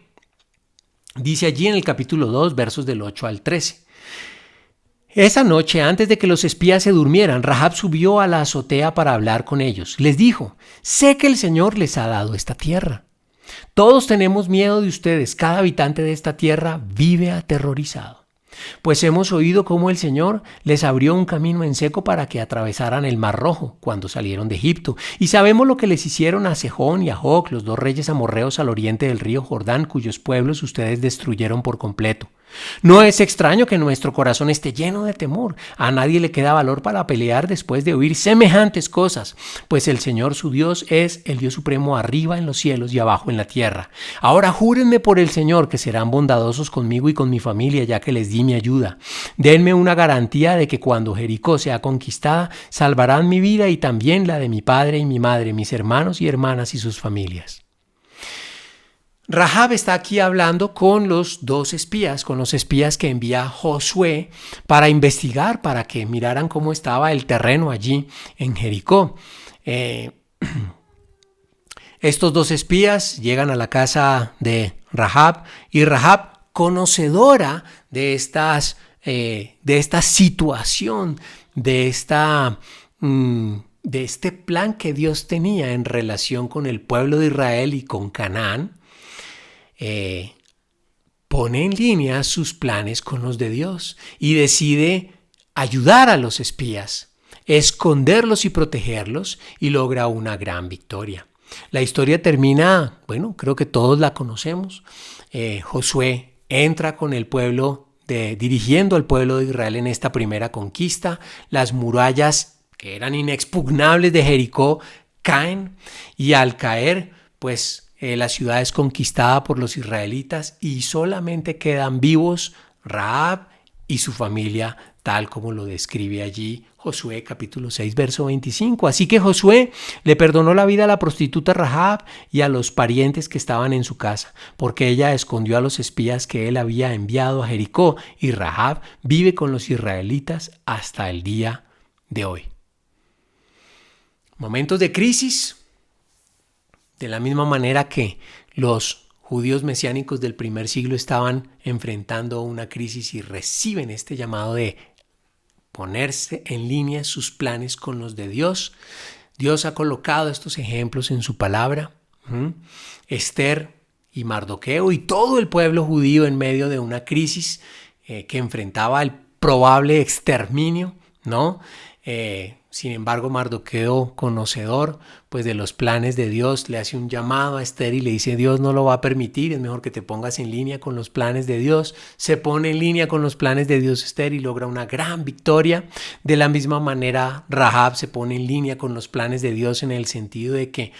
[SPEAKER 2] Dice allí en el capítulo 2, versos del 8 al 13. Esa noche, antes de que los espías se durmieran, Rahab subió a la azotea para hablar con ellos. Les dijo, sé que el Señor les ha dado esta tierra. Todos tenemos miedo de ustedes. Cada habitante de esta tierra vive aterrorizado. Pues hemos oído cómo el Señor les abrió un camino en seco para que atravesaran el Mar Rojo cuando salieron de Egipto. Y sabemos lo que les hicieron a Sejón y a Og, los dos reyes amorreos al oriente del río Jordán, cuyos pueblos ustedes destruyeron por completo. No es extraño que nuestro corazón esté lleno de temor. A nadie le queda valor para pelear después de oír semejantes cosas, pues el Señor su Dios es el Dios supremo arriba en los cielos y abajo en la tierra. Ahora júrenme por el Señor que serán bondadosos conmigo y con mi familia, ya que les di mi ayuda. Denme una garantía de que cuando Jericó sea conquistada, salvarán mi vida y también la de mi padre y mi madre, mis hermanos y hermanas y sus familias. Rahab está aquí hablando con los dos espías, con los espías que envía Josué para investigar, para que miraran cómo estaba el terreno allí en Jericó. Estos dos espías llegan a la casa de Rahab, y Rahab, conocedora de esta situación de este plan que Dios tenía en relación con el pueblo de Israel y con Canaán, pone en línea sus planes con los de Dios y decide ayudar a los espías, esconderlos y protegerlos, y logra una gran victoria. La historia termina, bueno, creo que todos la conocemos. Josué entra con el pueblo, dirigiendo al pueblo de Israel en esta primera conquista. Las murallas, que eran inexpugnables, de Jericó caen, y al caer, pues la ciudad es conquistada por los israelitas y solamente quedan vivos Rahab y su familia, tal como lo describe allí Josué capítulo 6, verso 25. Así que Josué le perdonó la vida a la prostituta Rahab y a los parientes que estaban en su casa, porque ella escondió a los espías que él había enviado a Jericó, y Rahab vive con los israelitas hasta el día de hoy. Momentos de crisis, de la misma manera que los judíos mesiánicos del primer siglo estaban enfrentando una crisis y reciben este llamado de ponerse en línea sus planes con los de Dios. Dios ha colocado estos ejemplos en su palabra. Esther y Mardoqueo y todo el pueblo judío en medio de una crisis que enfrentaba el probable exterminio, ¿no? Sin embargo, Mardoqueo, conocedor pues de los planes de Dios, le hace un llamado a Esther y le dice: Dios no lo va a permitir, es mejor que te pongas en línea con los planes de Dios. Se pone en línea con los planes de Dios Esther y logra una gran victoria. De la misma manera, Rahab se pone en línea con los planes de Dios en el sentido de que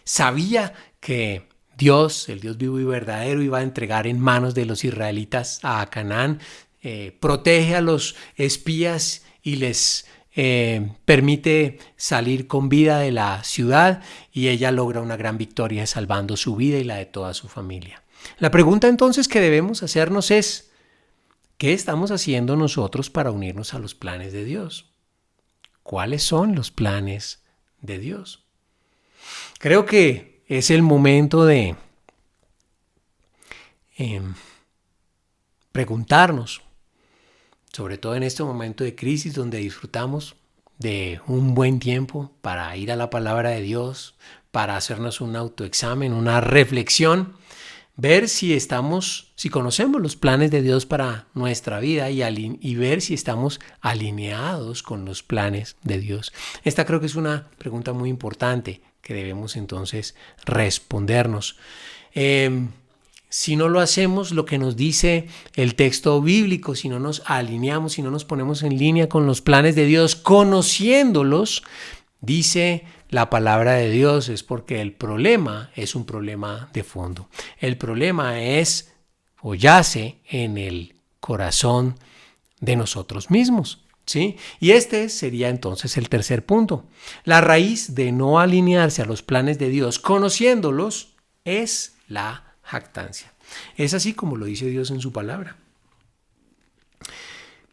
[SPEAKER 2] sabía que Dios, el Dios vivo y verdadero, iba a entregar en manos de los israelitas a Canaán. Protege a los espías y les permite salir con vida de la ciudad, y ella logra una gran victoria salvando su vida y la de toda su familia. La pregunta entonces que debemos hacernos es: ¿qué estamos haciendo nosotros para unirnos a los planes de Dios? ¿Cuáles son los planes de Dios? Creo que es el momento de preguntarnos, sobre todo en este momento de crisis donde disfrutamos de un buen tiempo para ir a la palabra de Dios, para hacernos un autoexamen, una reflexión, ver si conocemos los planes de Dios para nuestra vida y ver si estamos alineados con los planes de Dios. Esta creo que es una pregunta muy importante que debemos entonces respondernos. Si no lo hacemos, lo que nos dice el texto bíblico, si no nos alineamos, si no nos ponemos en línea con los planes de Dios, conociéndolos, dice la palabra de Dios, es porque el problema es un problema de fondo. El problema es o yace en el corazón de nosotros mismos, ¿sí? Y este sería entonces el tercer punto. La raíz de no alinearse a los planes de Dios, conociéndolos, es la jactancia. Es así como lo dice Dios en su palabra.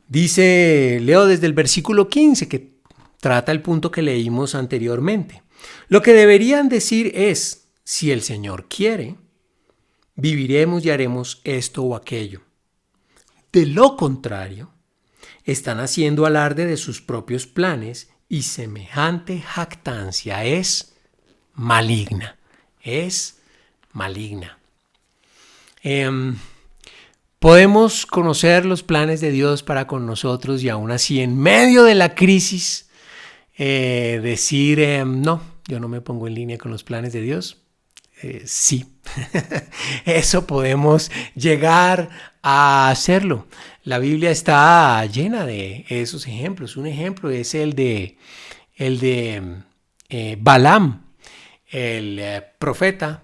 [SPEAKER 2] Leo desde el versículo 15, que trata el punto que leímos anteriormente. Lo que deberían decir es: si el Señor quiere, viviremos y haremos esto o aquello. De lo contrario, están haciendo alarde de sus propios planes, y semejante jactancia es maligna. Es maligna. Podemos conocer los planes de Dios para con nosotros y aún así en medio de la crisis decir no, yo no me pongo en línea con los planes de Dios. Sí, eso podemos llegar a hacerlo. La Biblia está llena de esos ejemplos. Un ejemplo es el de Balaam, el profeta,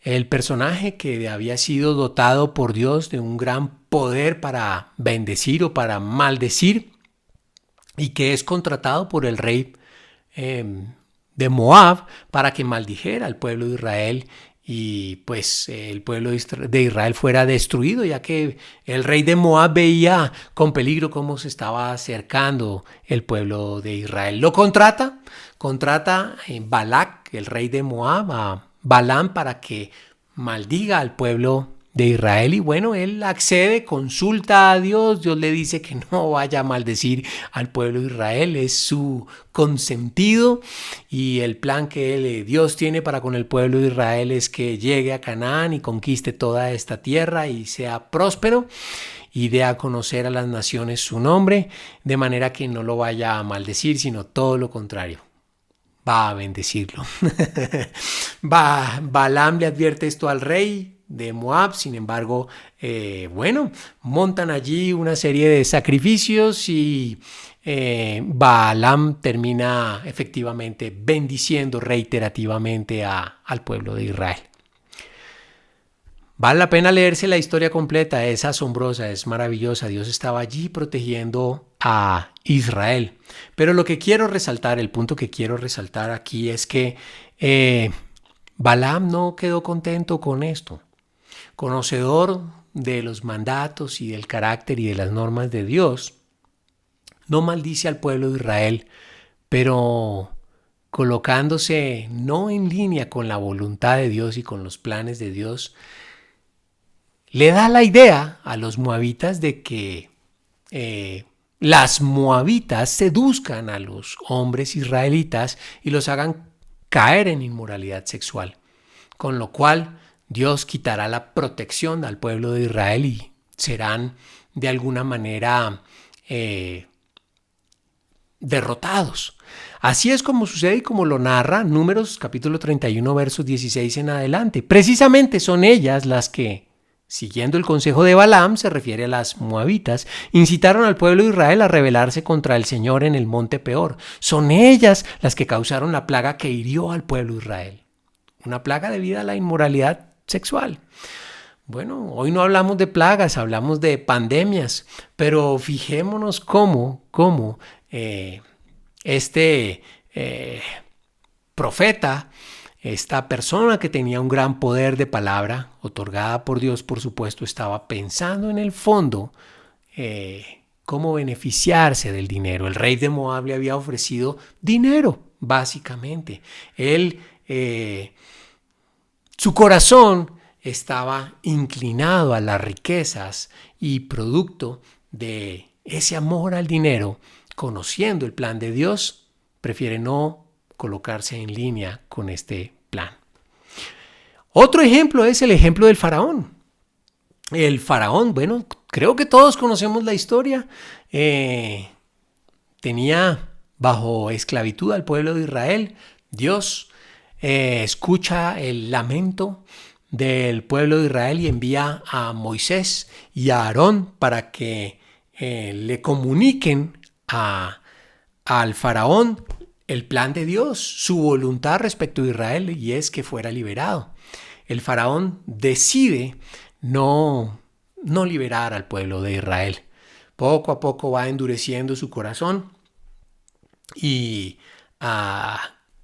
[SPEAKER 2] el personaje que había sido dotado por Dios de un gran poder para bendecir o para maldecir, y que es contratado por el rey de Moab para que maldijera al pueblo de Israel, y pues el pueblo de Israel fuera destruido, ya que el rey de Moab veía con peligro cómo se estaba acercando el pueblo de Israel. Lo contrata Balac, el rey de Moab, a Balaam para que maldiga al pueblo de Israel y bueno, él accede, consulta a Dios, Dios le dice que no vaya a maldecir al pueblo de Israel, es su consentido y el plan que Dios tiene para con el pueblo de Israel es que llegue a Canaán y conquiste toda esta tierra y sea próspero y dé a conocer a las naciones su nombre, de manera que no lo vaya a maldecir, sino todo lo contrario. Va a bendecirlo. Balaam le advierte esto al rey de Moab, sin embargo, montan allí una serie de sacrificios y Balaam termina efectivamente bendiciendo reiterativamente al pueblo de Israel. Vale la pena leerse la historia completa, es asombrosa, es maravillosa. Dios estaba allí protegiendo a Israel. Pero lo que quiero resaltar, el punto que quiero resaltar aquí es que Balaam no quedó contento con esto. Conocedor de los mandatos y del carácter y de las normas de Dios, no maldice al pueblo de Israel, pero colocándose no en línea con la voluntad de Dios y con los planes de Dios, le da la idea a los moabitas de que las moabitas seduzcan a los hombres israelitas y los hagan caer en inmoralidad sexual, con lo cual Dios quitará la protección al pueblo de Israel y serán de alguna manera derrotados. Así es como sucede y como lo narra Números capítulo 31 versos 16 en adelante. Precisamente son ellas las que, siguiendo el consejo de Balaam, se refiere a las moabitas, incitaron al pueblo de Israel a rebelarse contra el Señor en el monte Peor. Son ellas las que causaron la plaga que hirió al pueblo de Israel. Una plaga debida a la inmoralidad sexual. Bueno, hoy no hablamos de plagas, hablamos de pandemias, pero fijémonos cómo este profeta, esta persona que tenía un gran poder de palabra, otorgada por Dios, por supuesto, estaba pensando en el fondo cómo beneficiarse del dinero. El rey de Moab le había ofrecido dinero, básicamente. Su corazón estaba inclinado a las riquezas y producto de ese amor al dinero, conociendo el plan de Dios, prefiere no colocarse en línea con este plan. Otro ejemplo es el ejemplo del faraón. El faraón, bueno, creo que todos conocemos la historia. Tenía bajo esclavitud al pueblo de Israel. Dios escucha el lamento del pueblo de Israel y envía a Moisés y a Aarón para que le comuniquen al faraón el plan de Dios, su voluntad respecto a Israel, y es que fuera liberado. El faraón decide no liberar al pueblo de Israel. Poco a poco va endureciendo su corazón y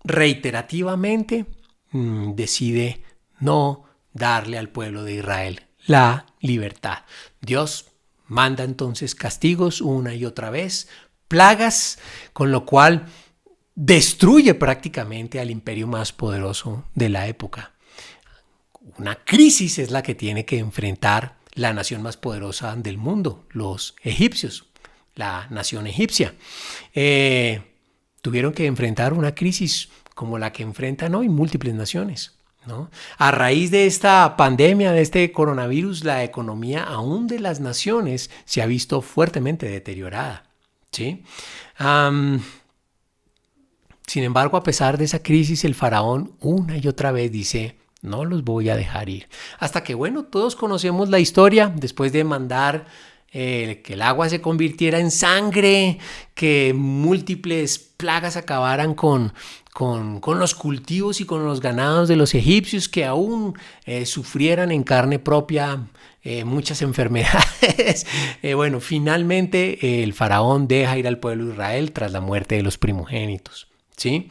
[SPEAKER 2] reiterativamente decide no darle al pueblo de Israel la libertad. Dios manda entonces castigos una y otra vez, plagas, con lo cual destruye prácticamente al imperio más poderoso de la época. Una crisis es la que tiene que enfrentar la nación más poderosa del mundo, los egipcios, la nación egipcia. Tuvieron que enfrentar una crisis como la que enfrentan hoy múltiples naciones, ¿no? A raíz de esta pandemia, de este coronavirus, la economía aún de las naciones se ha visto fuertemente deteriorada, ¿sí? Sin embargo, a pesar de esa crisis, el faraón una y otra vez dice: no los voy a dejar ir. Hasta que, bueno, todos conocemos la historia. Después de mandar que el agua se convirtiera en sangre, que múltiples plagas acabaran con los cultivos y con los ganados de los egipcios, que aún sufrieran en carne propia muchas enfermedades. Bueno, finalmente el faraón deja ir al pueblo de Israel tras la muerte de los primogénitos, ¿sí?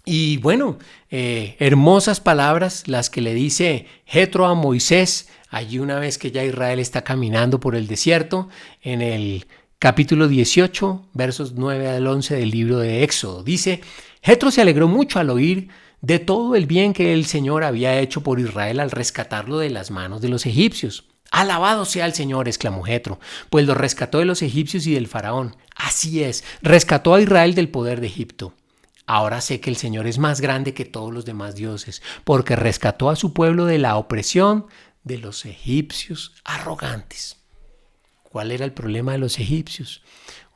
[SPEAKER 2] Y bueno, hermosas palabras las que le dice Jetro a Moisés, allí una vez que ya Israel está caminando por el desierto, en el capítulo 18, versos 9 al 11 del libro de Éxodo. Dice: Jetro se alegró mucho al oír de todo el bien que el Señor había hecho por Israel al rescatarlo de las manos de los egipcios. Alabado sea el Señor, exclamó Jetro, pues lo rescató de los egipcios y del faraón. Así es, rescató a Israel del poder de Egipto. Ahora sé que el Señor es más grande que todos los demás dioses, porque rescató a su pueblo de la opresión de los egipcios arrogantes. ¿Cuál era el problema de los egipcios?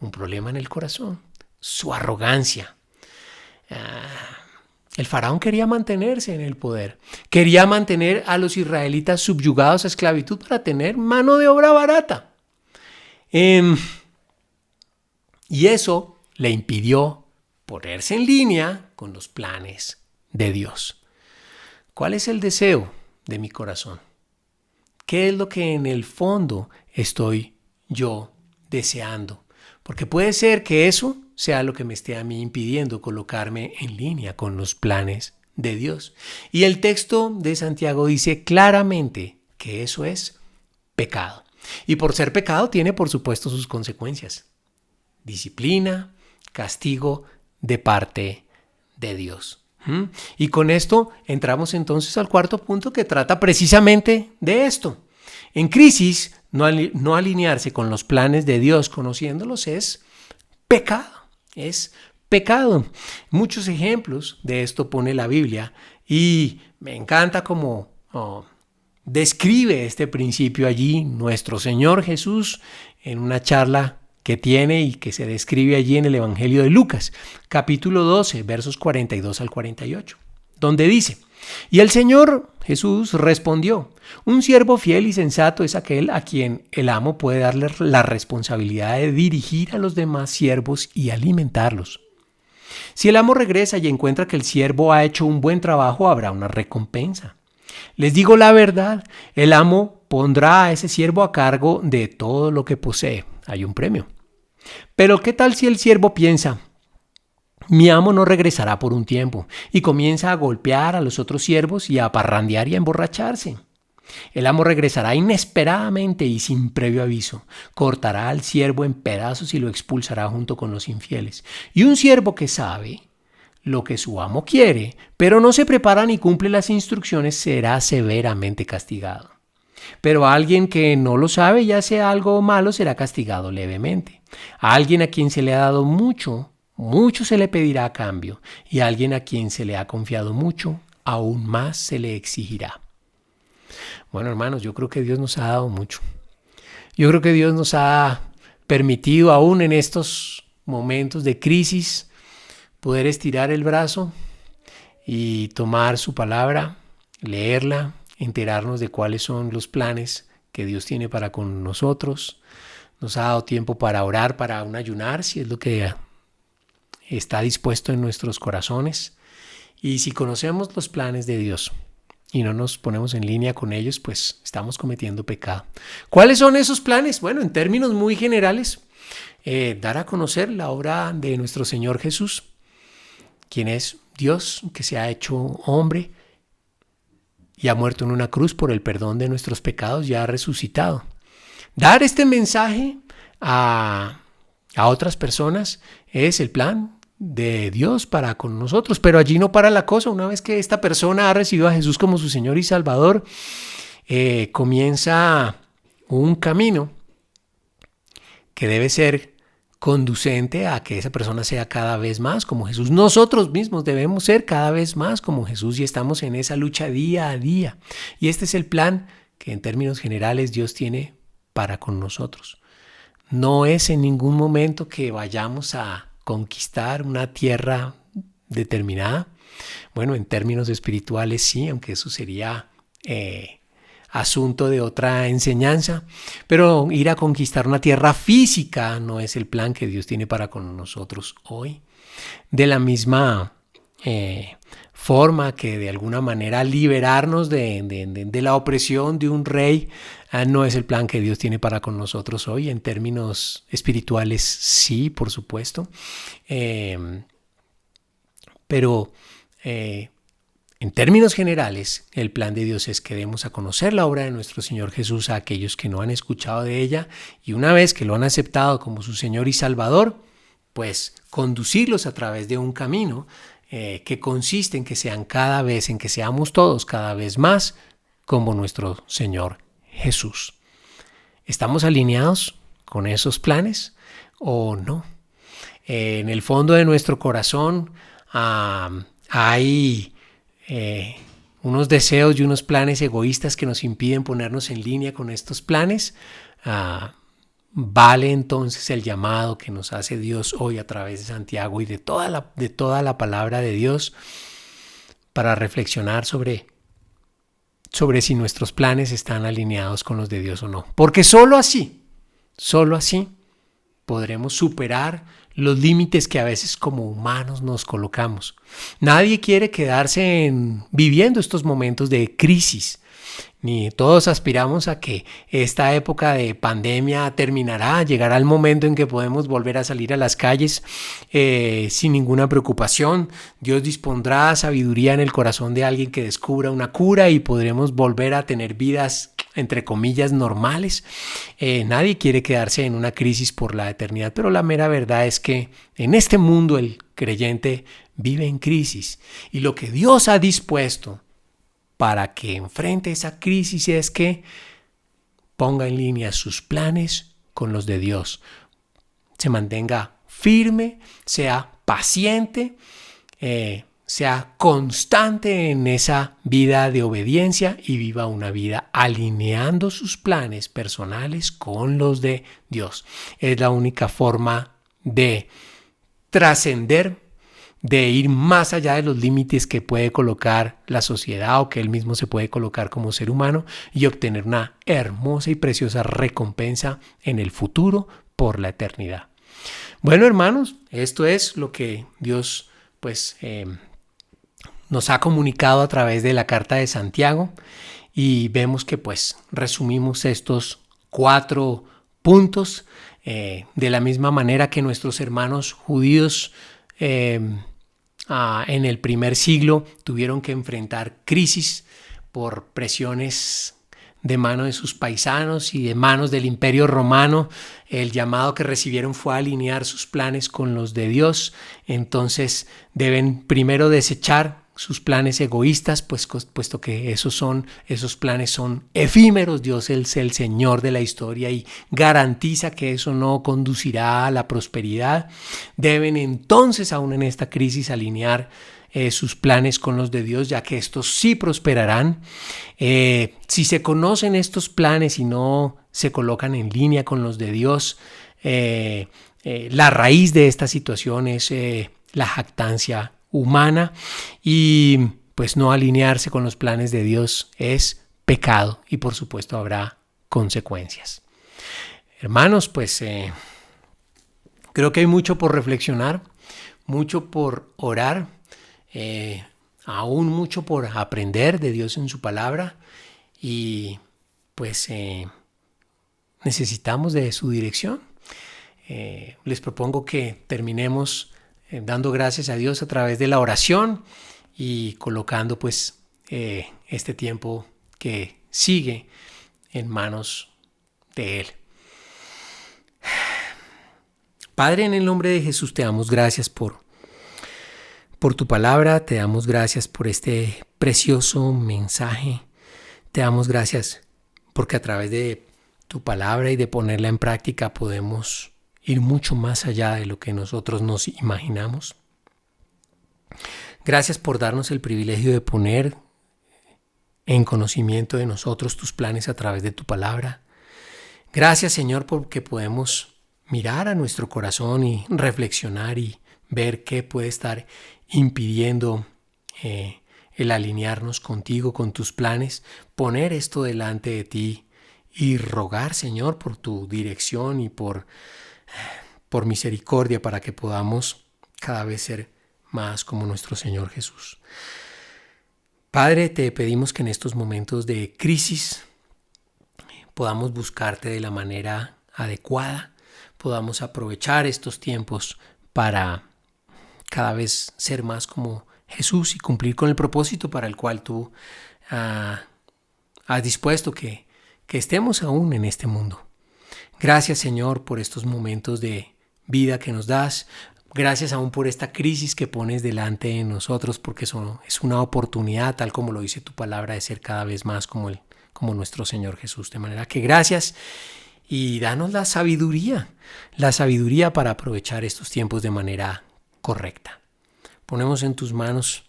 [SPEAKER 2] Un problema en el corazón, su arrogancia. El faraón quería mantenerse en el poder, quería mantener a los israelitas subyugados a esclavitud para tener mano de obra barata. Y eso le impidió ponerse en línea con los planes de Dios. ¿Cuál es el deseo de mi corazón? ¿Qué es lo que en el fondo estoy yo deseando? Porque puede ser que eso sea lo que me esté a mí impidiendo colocarme en línea con los planes de Dios. Y el texto de Santiago dice claramente que eso es pecado. Y por ser pecado tiene, por supuesto, sus consecuencias. Disciplina, castigo de parte de Dios. Y con esto entramos entonces al cuarto punto que trata precisamente de esto. En crisis, no alinearse con los planes de Dios conociéndolos es pecado. Es pecado. Muchos ejemplos de esto pone la Biblia y me encanta cómo describe este principio allí nuestro Señor Jesús en una charla que tiene y que se describe allí en el Evangelio de Lucas, capítulo 12, versos 42 al 48, donde dice: y el Señor Jesús respondió: un siervo fiel y sensato es aquel a quien el amo puede darle la responsabilidad de dirigir a los demás siervos y alimentarlos. Si el amo regresa y encuentra que el siervo ha hecho un buen trabajo, habrá una recompensa. Les digo la verdad, el amo pondrá a ese siervo a cargo de todo lo que posee. Hay un premio. Pero ¿qué tal si el siervo piensa: mi amo no regresará por un tiempo, y comienza a golpear a los otros siervos y a parrandear y a emborracharse? El amo regresará inesperadamente y sin previo aviso, cortará al siervo en pedazos y lo expulsará junto con los infieles. Y un siervo que sabe lo que su amo quiere, pero no se prepara ni cumple las instrucciones, será severamente castigado. Pero a alguien que no lo sabe y hace algo malo será castigado levemente. A alguien a quien se le ha dado mucho se le pedirá a cambio, y a alguien a quien se le ha confiado mucho, aún más se le exigirá. Bueno, hermanos, yo creo que Dios nos ha dado mucho. Yo creo que Dios nos ha permitido, aún en estos momentos de crisis, poder estirar el brazo y tomar su palabra, leerla, enterarnos de cuáles son los planes que Dios tiene para con nosotros. Nos ha dado tiempo para orar, para un ayunar, si es lo que está dispuesto en nuestros corazones. Y si conocemos los planes de Dios y no nos ponemos en línea con ellos, pues estamos cometiendo pecado. ¿Cuáles son esos planes? Bueno, en términos muy generales, dar a conocer la obra de nuestro Señor Jesús, quien es Dios, que se ha hecho hombre y ha muerto en una cruz por el perdón de nuestros pecados y ha resucitado. Dar este mensaje a otras personas es el plan de Dios para con nosotros, pero allí no para la cosa. Una vez que esta persona ha recibido a Jesús como su Señor y Salvador, comienza un camino que debe ser conducente a que esa persona sea cada vez más como Jesús. Nosotros mismos debemos ser cada vez más como Jesús y estamos en esa lucha día a día. Y este es el plan que en términos generales Dios tiene para con nosotros. No es en ningún momento que vayamos a conquistar una tierra determinada. Bueno, en términos espirituales sí, aunque eso sería asunto de otra enseñanza, pero ir a conquistar una tierra física no es el plan que Dios tiene para con nosotros hoy. De la misma forma que de alguna manera liberarnos de la opresión de un rey no es el plan que Dios tiene para con nosotros hoy. En términos espirituales sí, por supuesto, pero en términos generales, el plan de Dios es que demos a conocer la obra de nuestro Señor Jesús a aquellos que no han escuchado de ella, y una vez que lo han aceptado como su Señor y Salvador, pues conducirlos a través de un camino que consiste en que en que seamos todos cada vez más como nuestro Señor Jesús. ¿Estamos alineados con esos planes o no? En el fondo de nuestro corazón hay unos deseos y unos planes egoístas que nos impiden ponernos en línea con estos planes. Vale entonces el llamado que nos hace Dios hoy a través de Santiago y de toda la palabra de Dios para reflexionar sobre si nuestros planes están alineados con los de Dios o no. Porque solo así podremos superar los límites que a veces como humanos nos colocamos. Nadie quiere quedarse viviendo estos momentos de crisis. Ni todos aspiramos a que esta época de pandemia terminará, llegará el momento en que podemos volver a salir a las calles sin ninguna preocupación. Dios dispondrá sabiduría en el corazón de alguien que descubra una cura y podremos volver a tener vidas, entre comillas, normales. Nadie quiere quedarse en una crisis por la eternidad, pero la mera verdad es que en este mundo el creyente vive en crisis y lo que Dios ha dispuesto para que enfrente esa crisis es que ponga en línea sus planes con los de Dios. Se mantenga firme, sea paciente, sea constante en esa vida de obediencia y viva una vida alineando sus planes personales con los de Dios. Es la única forma de trascender, de ir más allá de los límites que puede colocar la sociedad o que él mismo se puede colocar como ser humano y obtener una hermosa y preciosa recompensa en el futuro por la eternidad. Bueno, hermanos, esto es lo que Dios nos ha comunicado a través de la carta de Santiago y vemos que resumimos estos 4 puntos de la misma manera que nuestros hermanos judíos en el primer siglo tuvieron que enfrentar crisis por presiones de mano de sus paisanos y de manos del Imperio Romano. El llamado que recibieron fue a alinear sus planes con los de Dios. Entonces deben primero desechar sus planes egoístas, puesto que esos planes son efímeros. Dios es el Señor de la historia y garantiza que eso no conducirá a la prosperidad. Deben entonces, aún en esta crisis, alinear sus planes con los de Dios, ya que estos sí prosperarán. Si se conocen estos planes y no se colocan en línea con los de Dios, la raíz de esta situación es la jactancia humana y no alinearse con los planes de Dios es pecado y por supuesto habrá consecuencias. Hermanos, creo que hay mucho por reflexionar, mucho por orar, aún mucho por aprender de Dios en su palabra y necesitamos de su dirección. Les propongo que terminemos dando gracias a Dios a través de la oración y colocando este tiempo que sigue en manos de Él. Padre, en el nombre de Jesús te damos gracias por tu palabra, te damos gracias por este precioso mensaje, te damos gracias porque a través de tu palabra y de ponerla en práctica podemos ir mucho más allá de lo que nosotros nos imaginamos. Gracias por darnos el privilegio de poner en conocimiento de nosotros tus planes a través de tu palabra. Gracias, Señor, porque podemos mirar a nuestro corazón y reflexionar y ver qué puede estar impidiendo el alinearnos contigo, con tus planes, poner esto delante de ti y rogar, Señor, por tu dirección y por misericordia para que podamos cada vez ser más como nuestro Señor Jesús. Padre, te pedimos que en estos momentos de crisis podamos buscarte de la manera adecuada, podamos aprovechar estos tiempos para cada vez ser más como Jesús y cumplir con el propósito para el cual tú has dispuesto que estemos aún en este mundo. Gracias, Señor, por estos momentos de vida que nos das. Gracias aún por esta crisis que pones delante de nosotros, porque eso es una oportunidad, tal como lo dice tu palabra, de ser cada vez más como nuestro Señor Jesús. De manera que gracias y danos la sabiduría para aprovechar estos tiempos de manera correcta. Ponemos en tus manos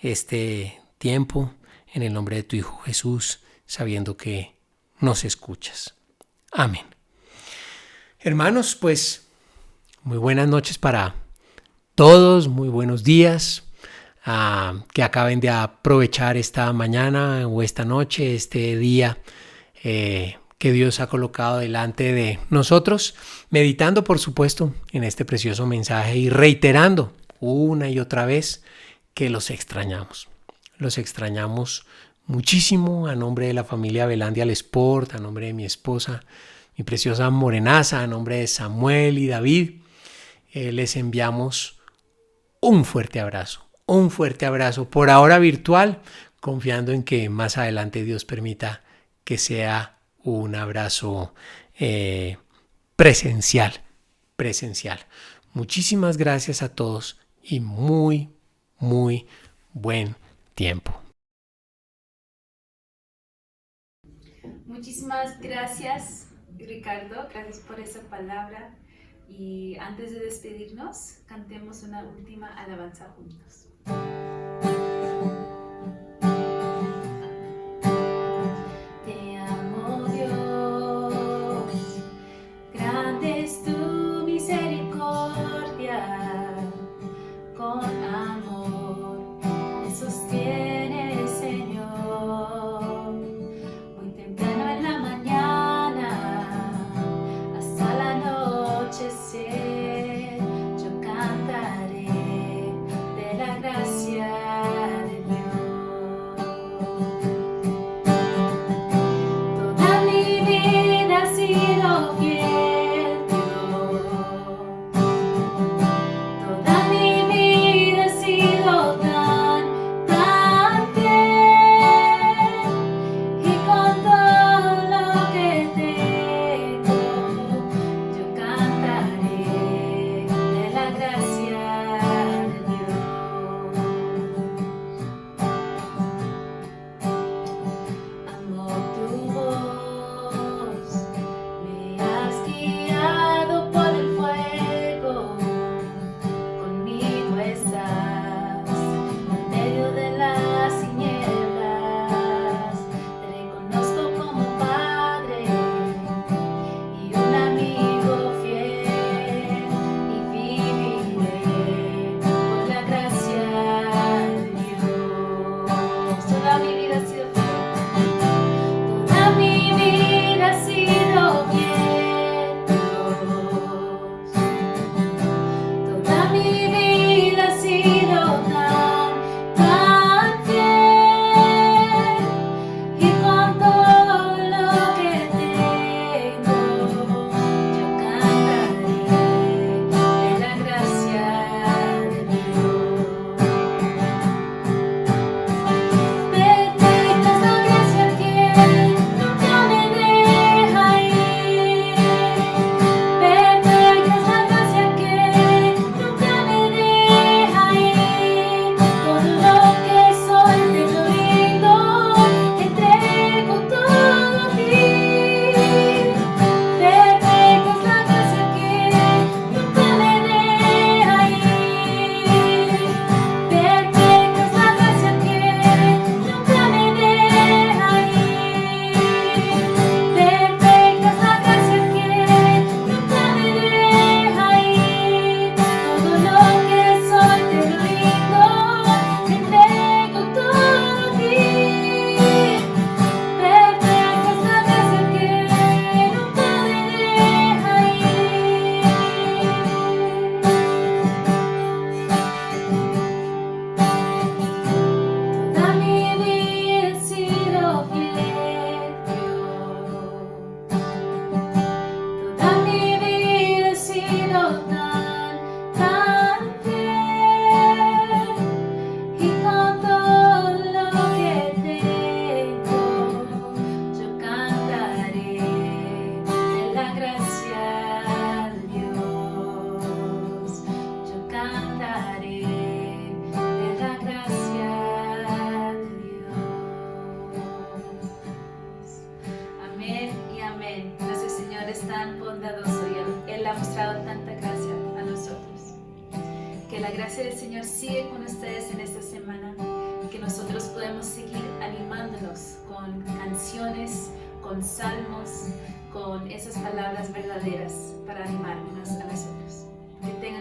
[SPEAKER 2] este tiempo en el nombre de tu Hijo Jesús, sabiendo que nos escuchas. Amén. Hermanos, pues muy buenas noches para todos, muy buenos días, que acaben de aprovechar esta mañana o esta noche, este día que Dios ha colocado delante de nosotros, meditando por supuesto en este precioso mensaje y reiterando una y otra vez que los extrañamos muchísimo. A nombre de la familia Velandia Lesport, a nombre de mi esposa, mi preciosa morenaza, a nombre de Samuel y David, les enviamos un fuerte abrazo, por ahora virtual, confiando en que más adelante Dios permita que sea un abrazo presencial. Muchísimas gracias a todos y muy buen tiempo.
[SPEAKER 1] Muchísimas gracias, Ricardo. Gracias por esa palabra. Y antes de despedirnos, cantemos una última alabanza juntos. Te amo, Dios, grande es tu misericordia, con amor me sostiene, Señor. Muy temprano en la mañana, hasta la anochecer, yo cantaré de la compartir con ustedes en esta semana, que nosotros podemos seguir animándonos con canciones, con salmos, con esas palabras verdaderas para animar unos a los otros. Que tengan